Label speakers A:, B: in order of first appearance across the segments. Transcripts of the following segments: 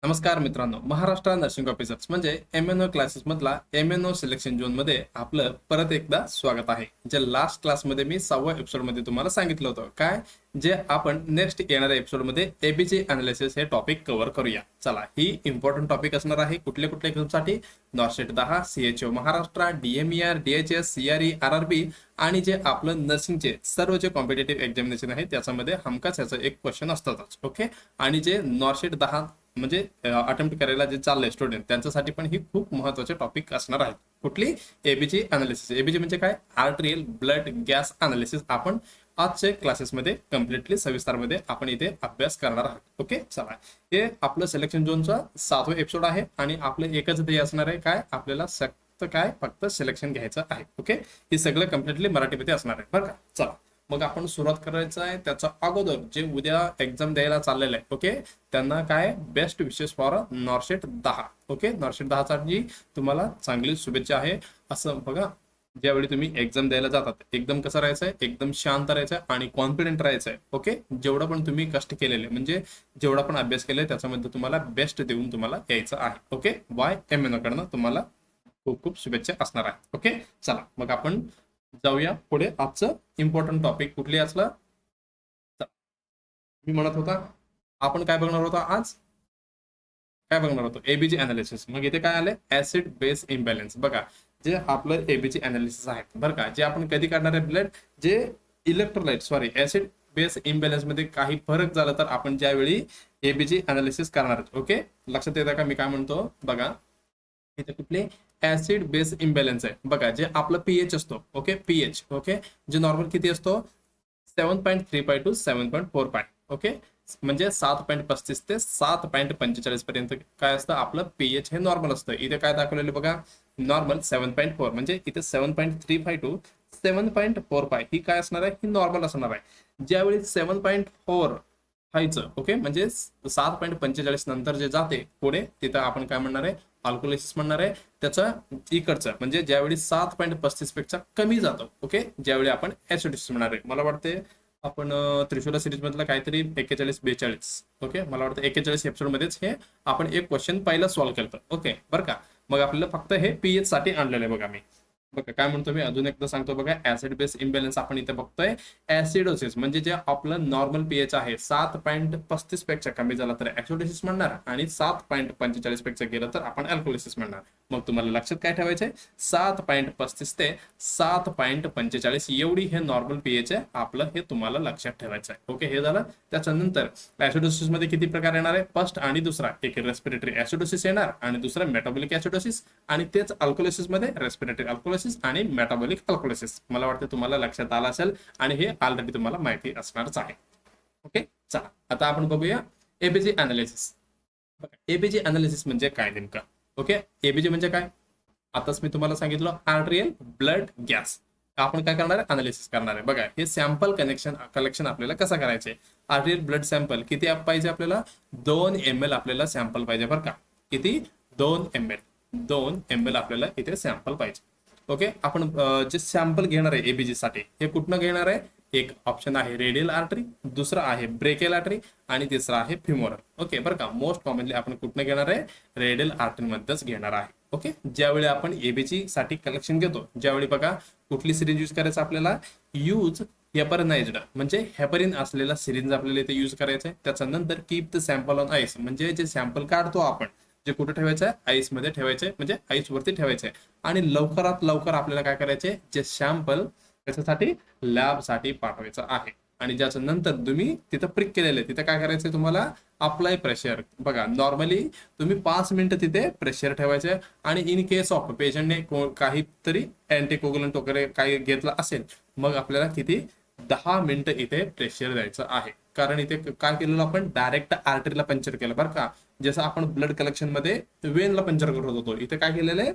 A: नमस्कार मित्रांनो, Maharashtra nursing officers म्हणजे MNO क्लासेस मधला MNO सिलेक्शन झोन मध्ये आपलं परत एकदा स्वागत आहे. जे लास्ट क्लासमध्ये मी 6व्या एपिसोड मध्ये तुम्हाला सांगितलं होतं काय, जे आपण नेक्स्ट येणाऱ्या एपिसोड मध्ये एबीजी अनालिसिस हे टॉपिक कव्हर करूया. चला, ही इम्पॉर्टंट टॉपिक असणार आहे कुठल्या कुठल्या एक्झामसाठी. नॉर्सेट 10, CHO Maharashtra, DMER, DHS, CRE, RRB आणि जे आपलं नर्सिंगचे सर्व जे कॉम्पिटेटिव्ह एक्झामिनेशन आहे त्याच्यामध्ये हमखास याचं एक क्वेश्चन असतातच. ओके, आणि जे नॉर्सेट 10 म्हणजे अटेम्प्ट करायला जे चाललंय स्टुडंट त्यांच्यासाठी पण ही खूप महत्वाचे टॉपिक असणार आहेत. कुठली? ABG analysis. एबीजी म्हणजे काय? Arterial blood gas analysis. आपण आजच्या क्लासेसमध्ये कम्प्लिटली सविस्तारमध्ये आपण इथे अभ्यास करणार आहोत. ओके, चला, हे आपलं सिलेक्शन झोनचा 7वा एपिसोड आहे आणि आपलं एकच ध्येय असणार आहे काय, आपल्याला फक्त सिलेक्शन घ्यायचं आहे. ओके, हे सगळं कम्प्लिटली मराठीमध्ये असणार आहे बरं का. चला, मग आपण सुरुवात करायचं आहे. त्याच्या अगोदर जे उद्या एक्झाम द्यायला चाललेलं आहे, ओके, त्यांना काय बेस्ट विशेष फॉर नॉर्सेट 10. ओके, नॉर्सेट 10 साठी तुम्हाला चांगली शुभेच्छा आहे. असं बघा, ज्यावेळी तुम्ही एक्झाम द्यायला जातात एकदम कसं राहायचंय, एकदम शांत राहायचंय आणि कॉन्फिडेंट राहायचंय. ओके, जेवढं पण तुम्ही कष्ट केलेले म्हणजे जेवढा पण अभ्यास केलाय त्याच्यामध्ये तुम्हाला बेस्ट देऊन तुम्हाला यायचं आहे. ओके, YMNO कडनं तुम्हाला खूप खूप शुभेच्छा असणार आहेत. ओके, चला मग आपण जाऊया पुढे. आजचं इम्पॉर्टंट टॉपिक कुठली असलं, मी म्हणत होता आपण काय बघणार होता आज, काय बघणार होतो? ABG analysis. मग इथे काय आलंय? Acid base imbalance. बघा, जे आपलं एबीजी अनालिसिस आहे बरं का, जे आपण कधी काढणार आहे ब्लड, जे इलेक्ट्रोलाइट ऍसिड बेस इम्बॅलन्स मध्ये काही फरक झाला तर आपण ज्यावेळी एबीजी अनालिसिस करणार आहोत. ओके, लक्षात येतं का मी काय म्हणतो? बघा, इथे कुठले ऍसिड बेस इम्बॅलन्स आहे. बघा, जे आपलं पीएच असतो, ओके, पीएच, ओके, जे नॉर्मल किती असतो? 7.35 टू 7.45. ओके, म्हणजे 7.35 ते 7.45 पर्यंत काय असतं आपलं पीएच हे नॉर्मल असतं. इथे काय दाखवलेलं बघा, नॉर्मल 7.4 म्हणजे इथे 7.35 टू 7.45 ही काय असणार आहे? ही नॉर्मल असणार आहे. ज्यावेळी 7.4 व्हायचं, ओके, म्हणजे 7.45 नंतर जे जाते पुढे तिथं आपण काय म्हणणार आहे? अल्कोलिसिस म्हणणार आहे. त्याचं इकडचं म्हणजे ज्यावेळी 7.35 पेक्षा कमी जातो, ओके, ज्यावेळी आपण ऍसिडिस म्हणणार आहे. मला वाटते आपण त्रिशूला सिरीज मधलं काहीतरी 41-42, ओके, मला वाटतं 41 एपिसोड मध्येच हे आपण एक क्वेश्चन पहिला सॉल्व्ह केलं. ओके बरं का. मग आपल्याला फक्त हे पीएच साठी आणलेलं आहे. बघा, मी बघा काय म्हणतो, मी अजून एकदा सांगतो. बघा, ऍसिड बेस इम्बॅलन्स आपण इथे बघतोय. ऍसिडोसिस म्हणजे जे आपलं नॉर्मल पीएच आहे 7.35 पेक्षा कमी झाला तर ऍसिडोसिस म्हणणार आणि 7.45 पेक्षा गेलं तर आपण अल्कोलिसिस म्हणणार. मग तुम्हाला लक्षात काय ठेवायचंय? 7.35 ते 7.45 एवढी हे नॉर्मल पीएच आहे आपलं, हे तुम्हाला लक्षात ठेवायचं आहे. ओके, हे झालं. त्याच्यानंतर ऍसिडोसिस मध्ये किती प्रकार येणार आहे? फर्स्ट आणि दुसरा, एक रेस्पिरेटरी ऍसिडोसिस येणार आणि दुसरा मेटाबॉलिक ऍसिडोसिस, आणि तेच अल्कोलिसिस मध्ये रेस्पिरेटरी अल्कोलिसिस आणि मेटाबॉलिक अल्कोलिसिस. मला वाटतं तुम्हाला लक्षात आलं असेल आणि हे ऑलरेडी तुम्हाला माहिती असणारच आहे. ओके, चला आता आपण बघूया एबीजी अनालिसिस. एबीजी अनालिसिस म्हणजे काय नेमकं? ओके, एबीजी म्हणजे काय? आताच मी तुम्हाला सांगितलं, आर्टरियल ब्लड गॅस. आपण काय करणार आहे? अनालिसिस करणार आहे. बघा, हे सॅम्पल कलेक्शन आपल्याला कसं करायचंय? आर्टरियल ब्लड सॅम्पल किती पाहिजे आपल्याला? 2 ml आपल्याला सॅम्पल पाहिजे बरं का. किती? 2 ml आपल्याला इथे सॅम्पल पाहिजे. ओके, आपण जे सॅम्पल घेणार आहे एबीजी साठी हे कुठनं घेणार आहे? एक ऑप्शन आहे रेडियल आर्टरी, दुसरा आहे ब्रेकियल आर्टरी आणि तिसरा आहे फिमोरल. ओके बरं का. मोस्ट कॉमनली आपण कुठनं घेणार आहे? रेडियल आर्टरी मध्येच घेणार आहे. ओके, ज्यावेळी आपण एबीजी साठी कलेक्शन घेतो, ज्यावेळी बघा कुठली सिरिंज यूज करायचं आपल्याला? यूज हेपरनाइज्ड म्हणजे हेपरिन असलेला सिरिंज आपल्याला इथे यूज करायचं आहे. त्याच्यानंतर keep the sample on ice म्हणजे जे सॅम्पल काढतो आपण जे कुठे ठेवायचं आहे? आईस मध्ये ठेवायचंय, म्हणजे आईस वरती ठेवायचंय. आणि लवकरात लवकर आपल्याला काय करायचंय? जे सॅम्पल त्याच्यासाठी लॅब साठी पाठवायचं आहे. आणि ज्याच्या नंतर तुम्ही तिथं प्रिक केलेलं आहे तिथं काय करायचंय तुम्हाला? Apply pressure. बघा, नॉर्मली तुम्ही 5 मिनिटं तिथे प्रेशर ठेवायचे आणि इन केस ऑफ पेशंटने काहीतरी अँटीकोगुलंट वगैरे काही घेतला असेल मग आपल्याला किती? 10 मिनिटं इथे प्रेशर द्यायचं आहे. कारण इथे काय केलेलं आपण? डायरेक्ट आर्टरीला पंक्चर केलं बरं का. जसं आपण ब्लड कलेक्शन मध्ये वेनला पंक्चर करत होतो, इथे काय केलेलं आहे?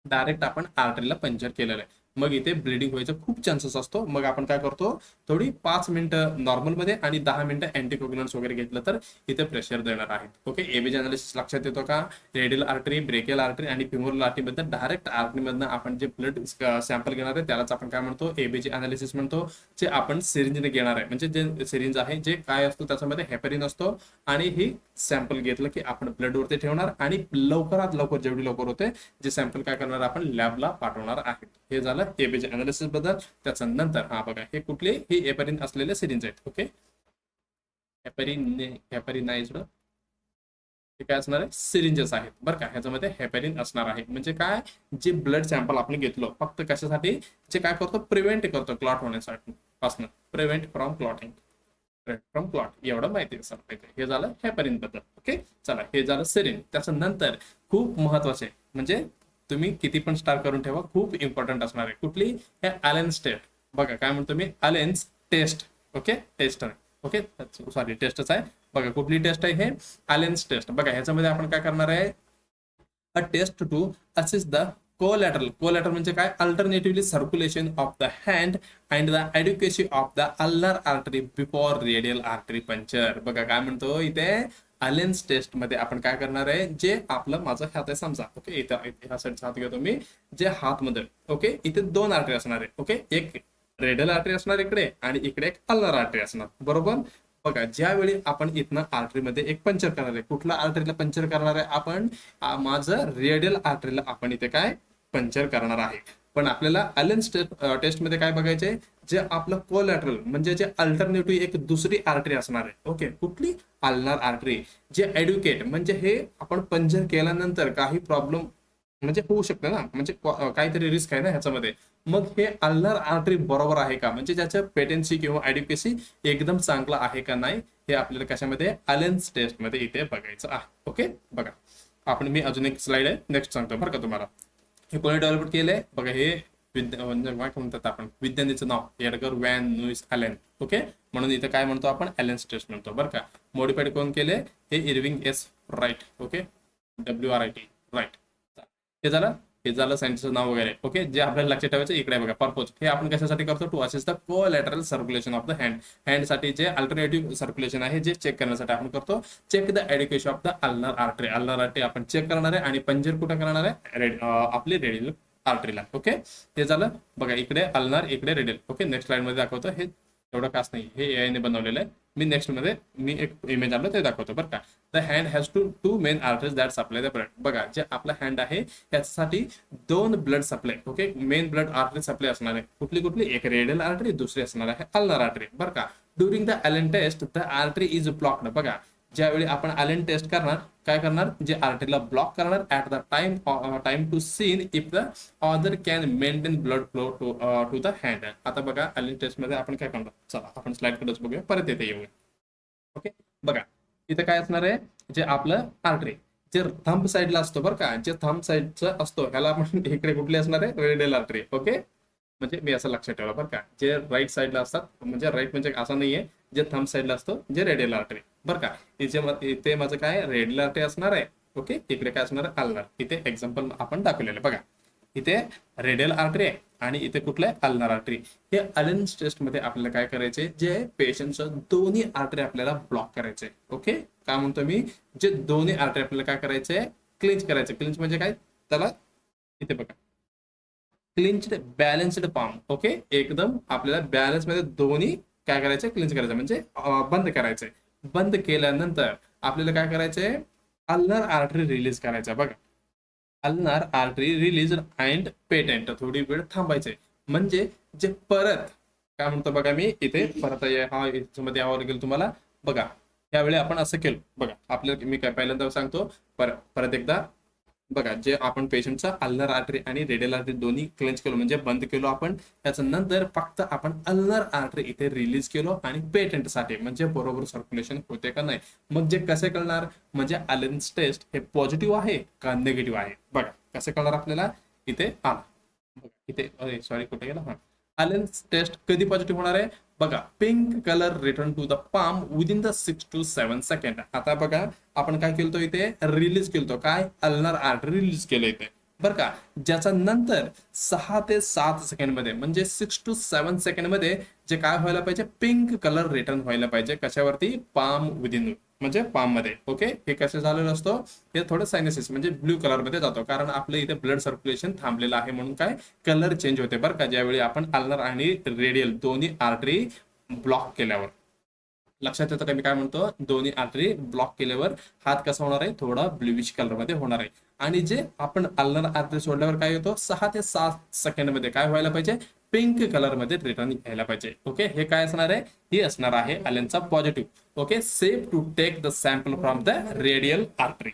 A: डायरेक्ट आपण आर्टरीला पंक्चर केलेलं आहे. मग इथे ब्लिडिंग व्हायचा खूप चान्सेस असतो. मग आपण काय करतो, थोडी 5 मिनिटं नॉर्मलमध्ये आणि 10 मिनिटं अँटीकोग्युलंट्स वगैरे घेतलं तर इथे प्रेशर देणार आहेत. ओके, एबीजी अनालिसिस लक्षात येतो का? रेडियल आर्टरी, ब्रेकियल आर्टरी आणि फिमोरल आर्टरी मधनं डायरेक्ट आर्टरीमधनं आपण जे ब्लड सॅम्पल घेणार आहे त्यालाच आपण काय म्हणतो, एबीजी अनालिसिस म्हणतो. जे आपण सिरिंजने घेणार आहे, म्हणजे जे सिरिंज आहे जे काय असतो त्याच्यामध्ये हेपरिन असतो आणि ही सॅम्पल घेतलं की आपण ब्लड वरती ठेवणार आणि लवकरात लवकर जेवढी लवकर होते जे सॅम्पल काय करणार आपण लॅबला पाठवणार आहे. हे झालं एबीजी अनालिसिस बद्दल. त्याच्यानंतर हा बघा, हे कुठले, हे हेपरिन असलेले सिरिंज आहेत. ओके, हेपरिनाइज्ड हे काय असणार आहे, सिरिंजेस आहेत बरं का. ह्याच्यामध्ये हेपरिन असणार आहे. म्हणजे काय, जे ब्लड सॅम्पल आपण घेतलो फक्त कशासाठी, जे काय करतो, प्रिव्हेंट करतो क्लॉट होण्यासाठी पासून, prevent from clotting, from clot, एवढं माहिती असं. हे झालं हेपरिन बद्दल. ओके, चला, हे झालं सिरिंज. त्याच्यानंतर खूप महत्वाचे, म्हणजे तुम्ही किती पण स्टार करून ठेवा, खूप इम्पॉर्टंट असणार आहे. कुठली, हे अलेन्स टेस्ट. बघा काय म्हणतो मी, अलेन्स टेस्ट. ओके, टेस्ट आहे. ओके, सॉरी, टेस्टच आहे. बघा कुठली टेस्ट आहे, हे अलेन्स टेस्ट. बघा ह्याच्यामध्ये आपण काय करणार आहे, a test to assess the collateral. Collateral म्हणजे काय, alternatively circulation of the hand and the adequacy of the ulnar artery before radial artery puncture. बघा काय म्हणतो इथे, अलेन्स टेस्ट मध्ये आपण काय करणार आहे, जे आपलं माझं हात आहे समजा. ओके, इथे ह्या साईडचा हात घेतो मी, जे हात मध्ये. ओके, इथे 2 आर्टरी असणार आहे. ओके, एक रेडियल आर्टरी असणार इकडे आणि इकडे एक अल्नर आर्टरी असणार, बरोबर. बघा ज्यावेळी आपण इथनं आर्टरीमध्ये एक पंक्चर करणार आहे, कुठला आर्टरीला पंक्चर करणार आहे आपण, माझं रेडियल आर्टरीला आपण इथे काय पंक्चर करणार आहे. पण आपल्याला अलेन्स टेस्ट मध्ये काय बघायचे, जे आपलं कोलॅटरल म्हणजे जे अल्टरनेटिव्ह एक दुसरी आर्टरी असणार आहे. ओके, कुठली, अल्नर आर्टरी. जे एड्युकेट म्हणजे हे आपण पंक्चर केल्यानंतर काही प्रॉब्लेम म्हणजे होऊ शकतं ना, म्हणजे काहीतरी रिस्क आहे ना ह्याच्यामध्ये. मग हे अल्नर आर्टरी बरोबर आहे का, म्हणजे ज्याच्या पेटेन्सी किंवा ॲड्युकेसी एकदम चांगला आहे का नाही, हे आपल्याला कशामध्ये, अलेन्स टेस्ट मध्ये इथे बघायचं आहे. ओके, बघा आपण, मी अजून एक स्लाइड आहे नेक्स्ट सांगतो बरं का तुम्हाला. हे कोणी डेव्हलप केलंय बघा, हे म्हणजे काय म्हणतात आपण, विज्ञानीचं नाव Edgar Van Lewis Allen. Okay, म्हणून इथे काय म्हणतो आपण, अलेन्स टेस्ट म्हणतो बरं का. मॉडिफाईड कोण केले, हे Irving S Wright. Okay, WRIT Wright. हे झालं सायन्सचं नाव वगैरे. ओके, जे आपल्याला लक्षात ठेवायचं इकडे बघा, पर्पज. हे आपण कशासाठी करतो, to assist the collateral circulation of the hand. Hand साठी जे अल्टरनेटिव्ह सर्क्युलेशन आहे जे चेक करण्यासाठी आपण करतो, check the education of the ulnar artery. Ulnar artery आपण चेक करणार आहे आणि पंक्चर कुठं करणार आहे, आपली रेडियल आर्टरीला. ओके, ते झालं. बघा इकडे अल्नर, इकडे रेडियल. ओके, नेक्स्ट स्लाइड मध्ये दाखवतो. हे एवढं काच नाही, हे AI ने बनवलेलं आहे. मी नेक्स्ट मध्ये मी एक इमेज आणलं ते दाखवतो बरं का. The hand has two main arteries that supply the blood. बघा जे आपला हँड आहे त्याच्यासाठी 2 blood supply. Okay, main blood artery supply असणार आहे. कुठली, एक रेडियल आर्टरी, दुसरी असणार आहे अल्नर आर्टरी बरं का. During the Allen test the artery is blocked. बघा ज्यावेळी आपण अलेन टेस्ट करणार, काय करणार, जे आर्टरीला ब्लॉक करणार at the time to seen if the other can maintain blood flow to the hand. आता बघा अलेन टेस्ट मध्ये आपण काय करणार, चला आपण स्लाइड कडेच बघूया, परत येते येऊया. ओके, बघा इथे काय असणार आहे, जे आपलं आर्टरी जे थंब साईडला असतो बरं का, जे थंब साईडचं असतो ह्याला आपण इकडे कुठली असणार आहे, रेडियल आर्टरी. ओके, म्हणजे मी असं लक्षात ठेवलं बरं का, जे राईट साईडला असतात, म्हणजे राईट म्हणजे असं नाहीये, जे थंब साईडला असतो जे रेडियल आर्टरी बरं का. इथे माझं काय रेडियल आर्टरी असणार आहे. ओके, इकडे काय असणार आहे, अल्नर. इथे एक्झाम्पल आपण दाखवलेलं बघा, इथे रेडियल आर्टरी आहे आणि इथे कुठलं आहे, अल्नर आर्टरी. हे अलेन्स टेस्ट मध्ये आपल्याला काय करायचे, जे पेशंटचं दोन्ही आर्टरी आपल्याला ब्लॉक करायचे. ओके, काय म्हणतो मी, जे दोन्ही आर्टरी आपल्याला काय करायचे, क्लिंच करायचे. क्लिंच म्हणजे काय, त्याला इथे बघा, क्लिंच्ड बॅलन्स्ड पाम. ओके, एकदम आपल्याला बॅलन्स मध्ये दोन्ही काय करायचे, क्लिंच करायचं म्हणजे बंद करायचे. बंद केल्यानंतर आपल्याला काय करायचंय, अल्नर आर्टरी रिलीज करायचा. बघा ulnar artery release and patent, थोडी वेळ थांबायचे. म्हणजे जे परत काय म्हणतो बघा, मी इथे परत हा याच्यामध्ये यावं लागेल तुम्हाला. बघा त्यावेळी आपण असं केलं बघा, आपल्याला मी काय पहिल्यांदा सांगतो परत एकदा. बघा जे आपण पेशंटचा अल्नर आर्टरी आणि रेडियल आर्टरी दोन्ही क्लेंच केलो म्हणजे बंद केलो आपण. त्याच्यानंतर फक्त आपण अल्नर आर्टरी इथे रिलीज केलो आणि पेटेंटसाठी म्हणजे बरोबर सर्क्युलेशन होते का नाही. मग जे कसे कळणार, म्हणजे अलेन्स टेस्ट हे पॉझिटिव्ह आहे का निगेटिव्ह आहे. बघा कसे कळणार आपल्याला, इथे आला बघा, इथे सॉरी कुठे गेला, हा अलेन्स टेस्ट कधी पॉझिटिव्ह होणार आहे. बघा pink colour return to the palm within the 6 to 7 second. आता बघा आपण काय केलतो, इथे रिलीज केलतो काय, अल्नर आर्टरी रिलीज केलं इथे. बरं का, ज्याचा नंतर 6 ते 7 सेकंडमध्ये म्हणजे 6 to 7 सेकंडमध्ये जे काय व्हायला पाहिजे, पिंक कलर रिटर्न व्हायला पाहिजे. कशावरती? पाम विदिन, म्हणजे पाम मध्ये. ओके, हे कसं झालेलं असतो, हे थोडं सायनसिस म्हणजे ब्ल्यू कलर मध्ये जातो, कारण आपलं इथे ब्लड सर्क्युलेशन थांबलेलं आहे म्हणून काय कलर चेंज होते बरं का, ज्यावेळी आपण अल्नर आणि रेडियल दोन्ही आर्टरी ब्लॉक केल्यावर. लक्षात येतं का मी काय म्हणतो? दोन्ही आर्टरी ब्लॉक केल्यावर हात कसा होणार आहे, थोडा ब्ल्यूइश कलर मध्ये होणार आहे. आणि जे आपण अल्नर आर्टरी सोडल्यावर काय होतो, 6 ते 7 सेकंडमध्ये काय व्हायला पाहिजे, पिंक कलर मध्ये रिटर्न घ्यायला पाहिजे. ओके, हे काय असणार आहे, ही असणार आहे अलेनचा positive. Okay, safe to take the sample from the radial artery.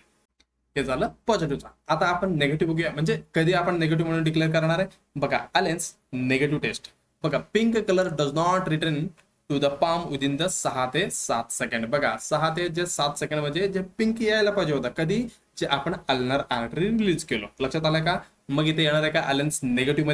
A: हे झालं पॉझिटिव्हचा. आता आपण नेगेटिव्ह बघूया, म्हणजे कधी आपण नेगेटिव्ह म्हणून डिक्लेअर करणार आहे. बघा, अलेन्स नेगेटिव्ह टेस्ट. बघा, pink colour does not return to the palm within the 6 ते 7 सेकंड. बघा, 6 ते 7 सेकंड म्हणजे जे पिंक यायला पाहिजे होता, कधी? जे आपण अल्नर आर्टरी रिलीज केलो. लक्षात आलं का? मग इथे येणार आहे का अलेन्स नेगेटिव्ह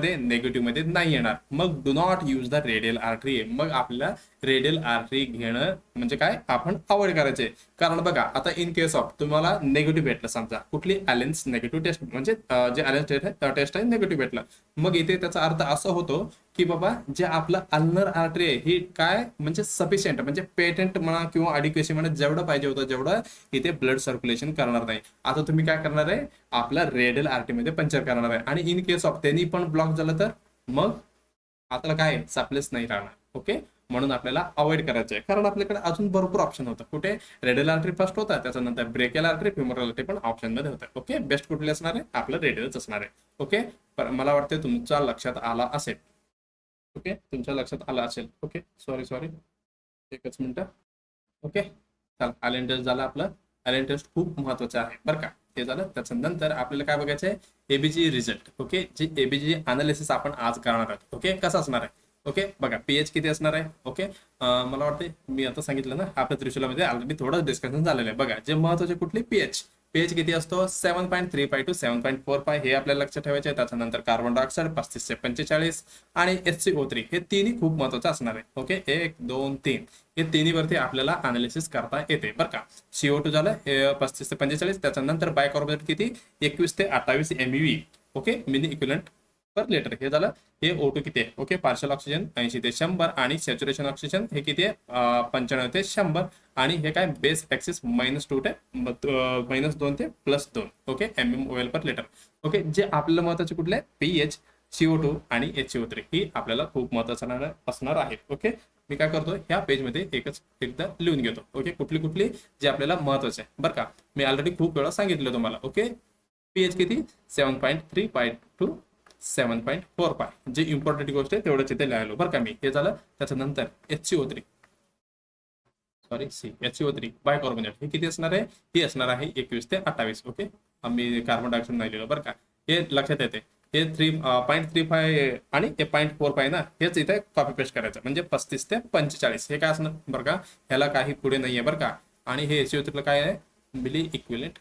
A: मध्ये नाही येणार. मग do not use the radial artery. मग आपल्याला रेडियल आर्टरी घेणं म्हणजे काय, आपण अवॉइड करायचे. कारण बघा, आता इन केस ऑफ तुम्हाला नेगेटिव्ह भेटलं, समजा कुठली अलेन्स नेगेटिव्ह टेस्ट, म्हणजे जे अलेन्स टेस्ट आहे नेगेटिव्ह भेटलं, मग इथे त्याचा अर्थ असा होतो की बाबा जे आपलं अल्नर आर्टरी आहे ही काय म्हणजे सफिशियंट म्हणजे पेटेंट म्हणा किंवा अडिक्वेसी म्हणा जेवढं पाहिजे होतं जेवढं इथे ब्लड सर्क्युलेशन करणार नाही. आता तुम्ही काय करणार आहे, आपला रेडियल आर्टरी मध्ये पंक्चर करणार आहे. आणि इन केस ऑफ त्यांनी पण ब्लॉक झालं तर मग आता काय सप्लेस नाही राहणार. ओके, म्हणून आपल्याला अवॉइड करायचं आहे, कारण आपल्याकडे अजून भरपूर ऑप्शन होतं. कुठे? रेडियल आर्टरी फर्स्ट होता, त्याच्यानंतर ब्रेकियल आर्टरी, फिमोरल आर्टरी पण ऑप्शन मध्ये होतं. ओके, बेस्ट कुठले असणार आहे, आपलं रेडियलच असणार आहे. ओके, पण मला वाटतं तुमच्या लक्षात आला असेल. ओके, तुमच्या लक्षात आलं असेल. ओके, सॉरी एकच मिनिट. ओके, चला, आयलँड टेस्ट झालं आपलं. आयलँड टेस्ट खूप महत्वाचं आहे बरं का. हे झालं, त्याच्यानंतर आपल्याला काय बघायचं आहे, एबीजी रिझल्ट. ओके, जे एबीजी अनालिसिस आपण आज करणार आहोत. ओके, कसं असणार आहे? ओके, बघा, पीएच किती असणार आहे. ओके, मला वाटते मी आता सांगितलं ना, आपल्या त्रिशूलामध्ये ऑलरेडी थोडं डिस्कशन झालेलं आहे. बघा, जे महत्वाचे कुठले, पीएच. पीएच किती असतो, 7.35 to 7.45 हे आपल्याला लक्षात ठेवायचे आहे. त्याच्यानंतर कार्बन डायऑक्साईड 35 ते 45 आणि HCO3 हे तिन्ही खूप महत्वाचं असणार आहे. ओके, 1 2 3 हे तिन्हीवरती आपल्याला अनालिसिस करता येते बरं का. CO2 झालं हे 35 ते 45, त्याच्यानंतर बायकार्बोनेट किती 21 ते 28 MeV. Okay, mini equivalent per litre. हे झालं. हे O2 किती आहे, ओके, पार्शियल ऑक्सिजन 80 ते 100 आणि सॅच्युरेशन ऑक्सिजन हे किती आहे 95 ते 100 आणि हे काय बेस ऍक्सिस -2 ते -2 ते +2. Okay, mmol per litre. Okay, जे आपल्याला महत्वाचे कुठले, पीएच, CO2 आणि HCO3 ही आपल्याला खूप महत्वाचं असणार आहे. ओके, मी काय करतो, ह्या पेजमध्ये एकदा लिहून घेतो. ओके, कुठली जे आपल्याला महत्वाचे आहे बरं का. मी ऑलरेडी खूप वेळा सांगितलं तुम्हाला. ओके, पीएच किती 7.35 to 7.45 जे इम्पॉर्टंट गोष्ट आहे तेवढंच इथे लिहायलो बरं का मी. हे झालं. त्याच्यानंतर HCO3 बायकार्बोनेट हे किती असणार आहे, ही असणार आहे 21 ते 28. ओके, आम्ही कार्बन डायऑक्साईड नाही लिहिलं बरं का, हे लक्षात येते. हे 3.35 आणि हे 0.45 ना, हेच इथे कॉपी पेस्ट करायचं म्हणजे 35 ते 45 हे काय असणार बरं का. ह्याला काही पुढे नाहीये बरं का. आणि हे HCO3 काय आहे, मिली इक्विलेंट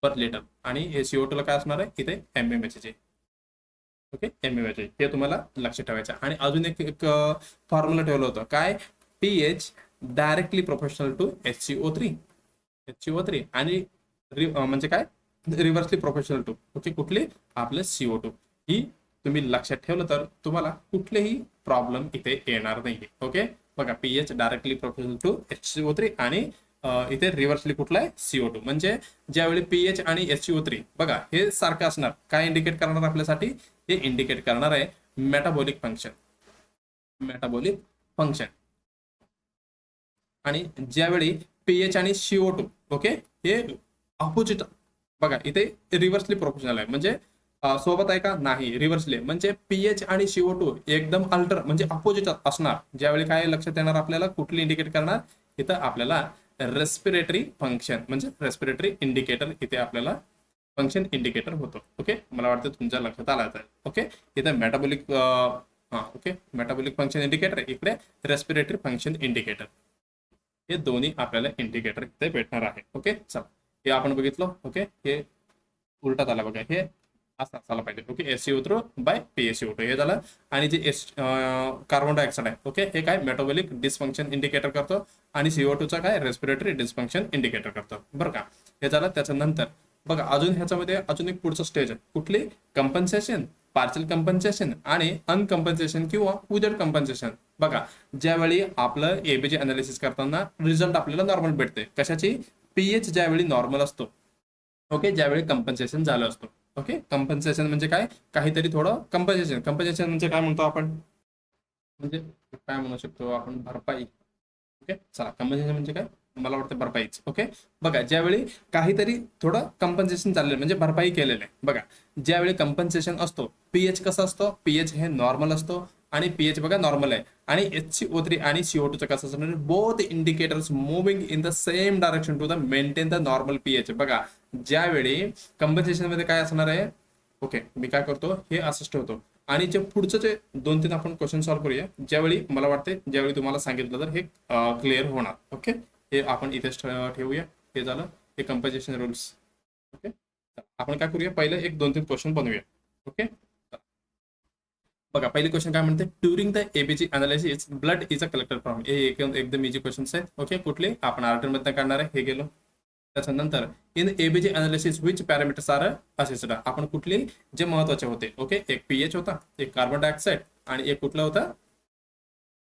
A: पर लिटर आणि हे CO2 ला काय असणार आहे इथे mmHg. ओके, mmHg हे तुम्हाला लक्षात ठेवायचं. आणि अजून एक फॉर्म्युला ठेवलं होतं काय, pH directly proportional to HCO3 आणि म्हणजे काय रिव्हर्सली प्रोपोर्शनल टू ओके कुठली आपलं CO2. ही तुम्ही लक्षात ठेवलं तर तुम्हाला कुठलेही प्रॉब्लेम इथे येणार नाही. ओके, बघा, pH directly proportional to HCO3 आणि इथे रिव्हर्सली कुठला आहे CO2. म्हणजे ज्यावेळी पीएच आणि HCO3 बघा हे सारखं असणार, काय इंडिकेट करणार आपल्यासाठी, हे इंडिकेट करणार आहे मेटाबॉलिक फंक्शन. आणि ज्यावेळी पीएच आणि CO2 ओके हे ऑपोजिट बघा इथे रिव्हर्सली प्रोपोर्शनल आहे. म्हणजे सोबत आहे का, नाही, रिव्हर्सली. म्हणजे पीएच आणि CO2 एकदम अल्टर म्हणजे अपोजिट असणार. ज्यावेळी काय लक्षात येणार आपल्याला, कुठली इंडिकेट करणार, इथं आपल्याला रेस्पिरेटरी फंक्शन म्हणजे रेस्पिरेटरी इंडिकेटर इथे आपल्याला फंक्शन इंडिकेटर होतो. ओके, मला वाटतं तुमच्या लक्षात आला आहे. ओके, इथे metabolic okay metabolic function indicator, इकडे रेस्पिरेटरी फंक्शन इंडिकेटर, हे दोन्ही आपल्याला इंडिकेटर इथे भेटणार आहे. ओके, चला, हे आपण बघितलं. ओके, हे उलटात आला बघा, हे असं असायला पाहिजे. ओके, HCO3 बाय PaCO2 हे झालं. आणि जे कार्बन डायऑक्साईड आहे ओके हे काय मेटाबॉलिक डिस्फंक्शन इंडिकेटर करतो आणि CO2 चा काय रेस्पिरेटरी डिस्फंक्शन इंडिकेटर करतो बरं का. हे झालं. त्याच्यानंतर बघा अजून ह्याच्यामध्ये अजून एक पुढचं स्टेज आहे, कुठली? कंपन्सेशन, पार्शल कंपन्सेशन आणि अनकम्पन्सेशन किंवा विदाउट कंपन्सेशन. बघा ज्यावेळी आपलं एबीजी अनालिसिस करताना रिझल्ट आपल्याला नॉर्मल भेटते, कशाची? पीएच ज्यावेळी नॉर्मल असतो, ओके, ज्यावेळी कंपन्सेशन झालं असतो. ओके, कंपन्सेशन म्हणजे काय? काहीतरी थोडं कंपन्सेशन. कंपन्सेशन म्हणजे काय म्हणतो आपण? म्हणजे काय म्हणू शकतो आपण? भरपाई. ओके, चला, कंपन्सेशन म्हणजे काय? मला वाटतं भरपाईच. ओके, बघा ज्यावेळी काहीतरी थोडं कंपन्सेशन चाललेलं म्हणजे भरपाई केलेलं आहे. बघा ज्यावेळी कंपन्सेशन असतो, पीएच कसा असतो? पीएच हे नॉर्मल असतो आणि पीएच बघा नॉर्मल आहे. आणि HCO3 आणि CO2 कसं असणार? Both indicators moving in the same direction to the maintain the normal pH. बघा ज्यावेळी कंपन्सेशन मध्ये काय असणार आहे? ओके, मी काय करतो, हे असंच ठेवतो आणि जे पुढचं जे 2-3 आपण क्वेश्चन सॉल्व्ह करूया, ज्यावेळी मला वाटते ज्यावेळी तुम्हाला सांगितलं तर हे क्लिअर होणार. ओके, हे आपण इथेच ठेवूया. हे झालं, हे कंपन्सेशन रूल्स. ओके, आपण काय करूया, पहिले एक 2-3 क्वेश्चन बनवूया. ओके, बघा पहिले क्वेश्चन काय म्हणते? During the ABG analysis blood is a collected from. हे एकदम इझी क्वेश्चन्स आहेत. ओके, कुठले? आपण आर्टर मध्ये काढणार आहे, हे गेलो. त्याच्यानंतर in ABG analysis which parameters are assessed. आपण कुठले जे महत्वाचे होते? ओके, एक पीएच होता, एक कार्बन डायऑक्साईड आणि एक कुठला होता?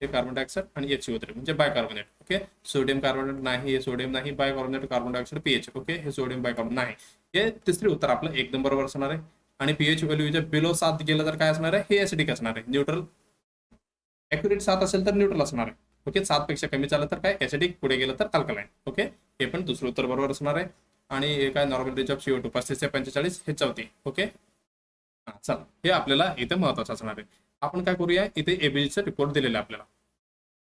A: हे कार्बन डायऑक्साईड आणि HCO3 म्हणजे बायकार्बोनेट. ओके, सोडियम कार्बोनेट नाही, हे सोडियम नाही, bicarbonate carbon dioxide pH. Okay, हे सोडियम बायकार्बोनेट नाही. हे तिसरे उत्तर आपलं एकदम बरोबर असणार आहे. आणि पीएच व्हॅल्यू बिलो 7 गेलं तर काय असणार आहे? हे ऍसिडिक असणार आहे. न्यूट्रल, ॲक्युरेट 7 असेल तर न्यूट्रल असणार आहे. ओके, 7 पेक्षा कमी झालं तर काय? ऍसिडिक, पुढे गेलं तर अल्कलाइन. ओके, हे पण दुसरं उत्तर बरोबर असणार आहे. आणि हे काय? नॉर्मल रेंज ऑफ CO2 35 ते 45 हे 34. ओके, हा चला, हे आपल्याला इथे महत्वाचं असणार आहे. आपण काय करूया, इथे एबीजीचा रिपोर्ट दिलेला आहे आपल्याला.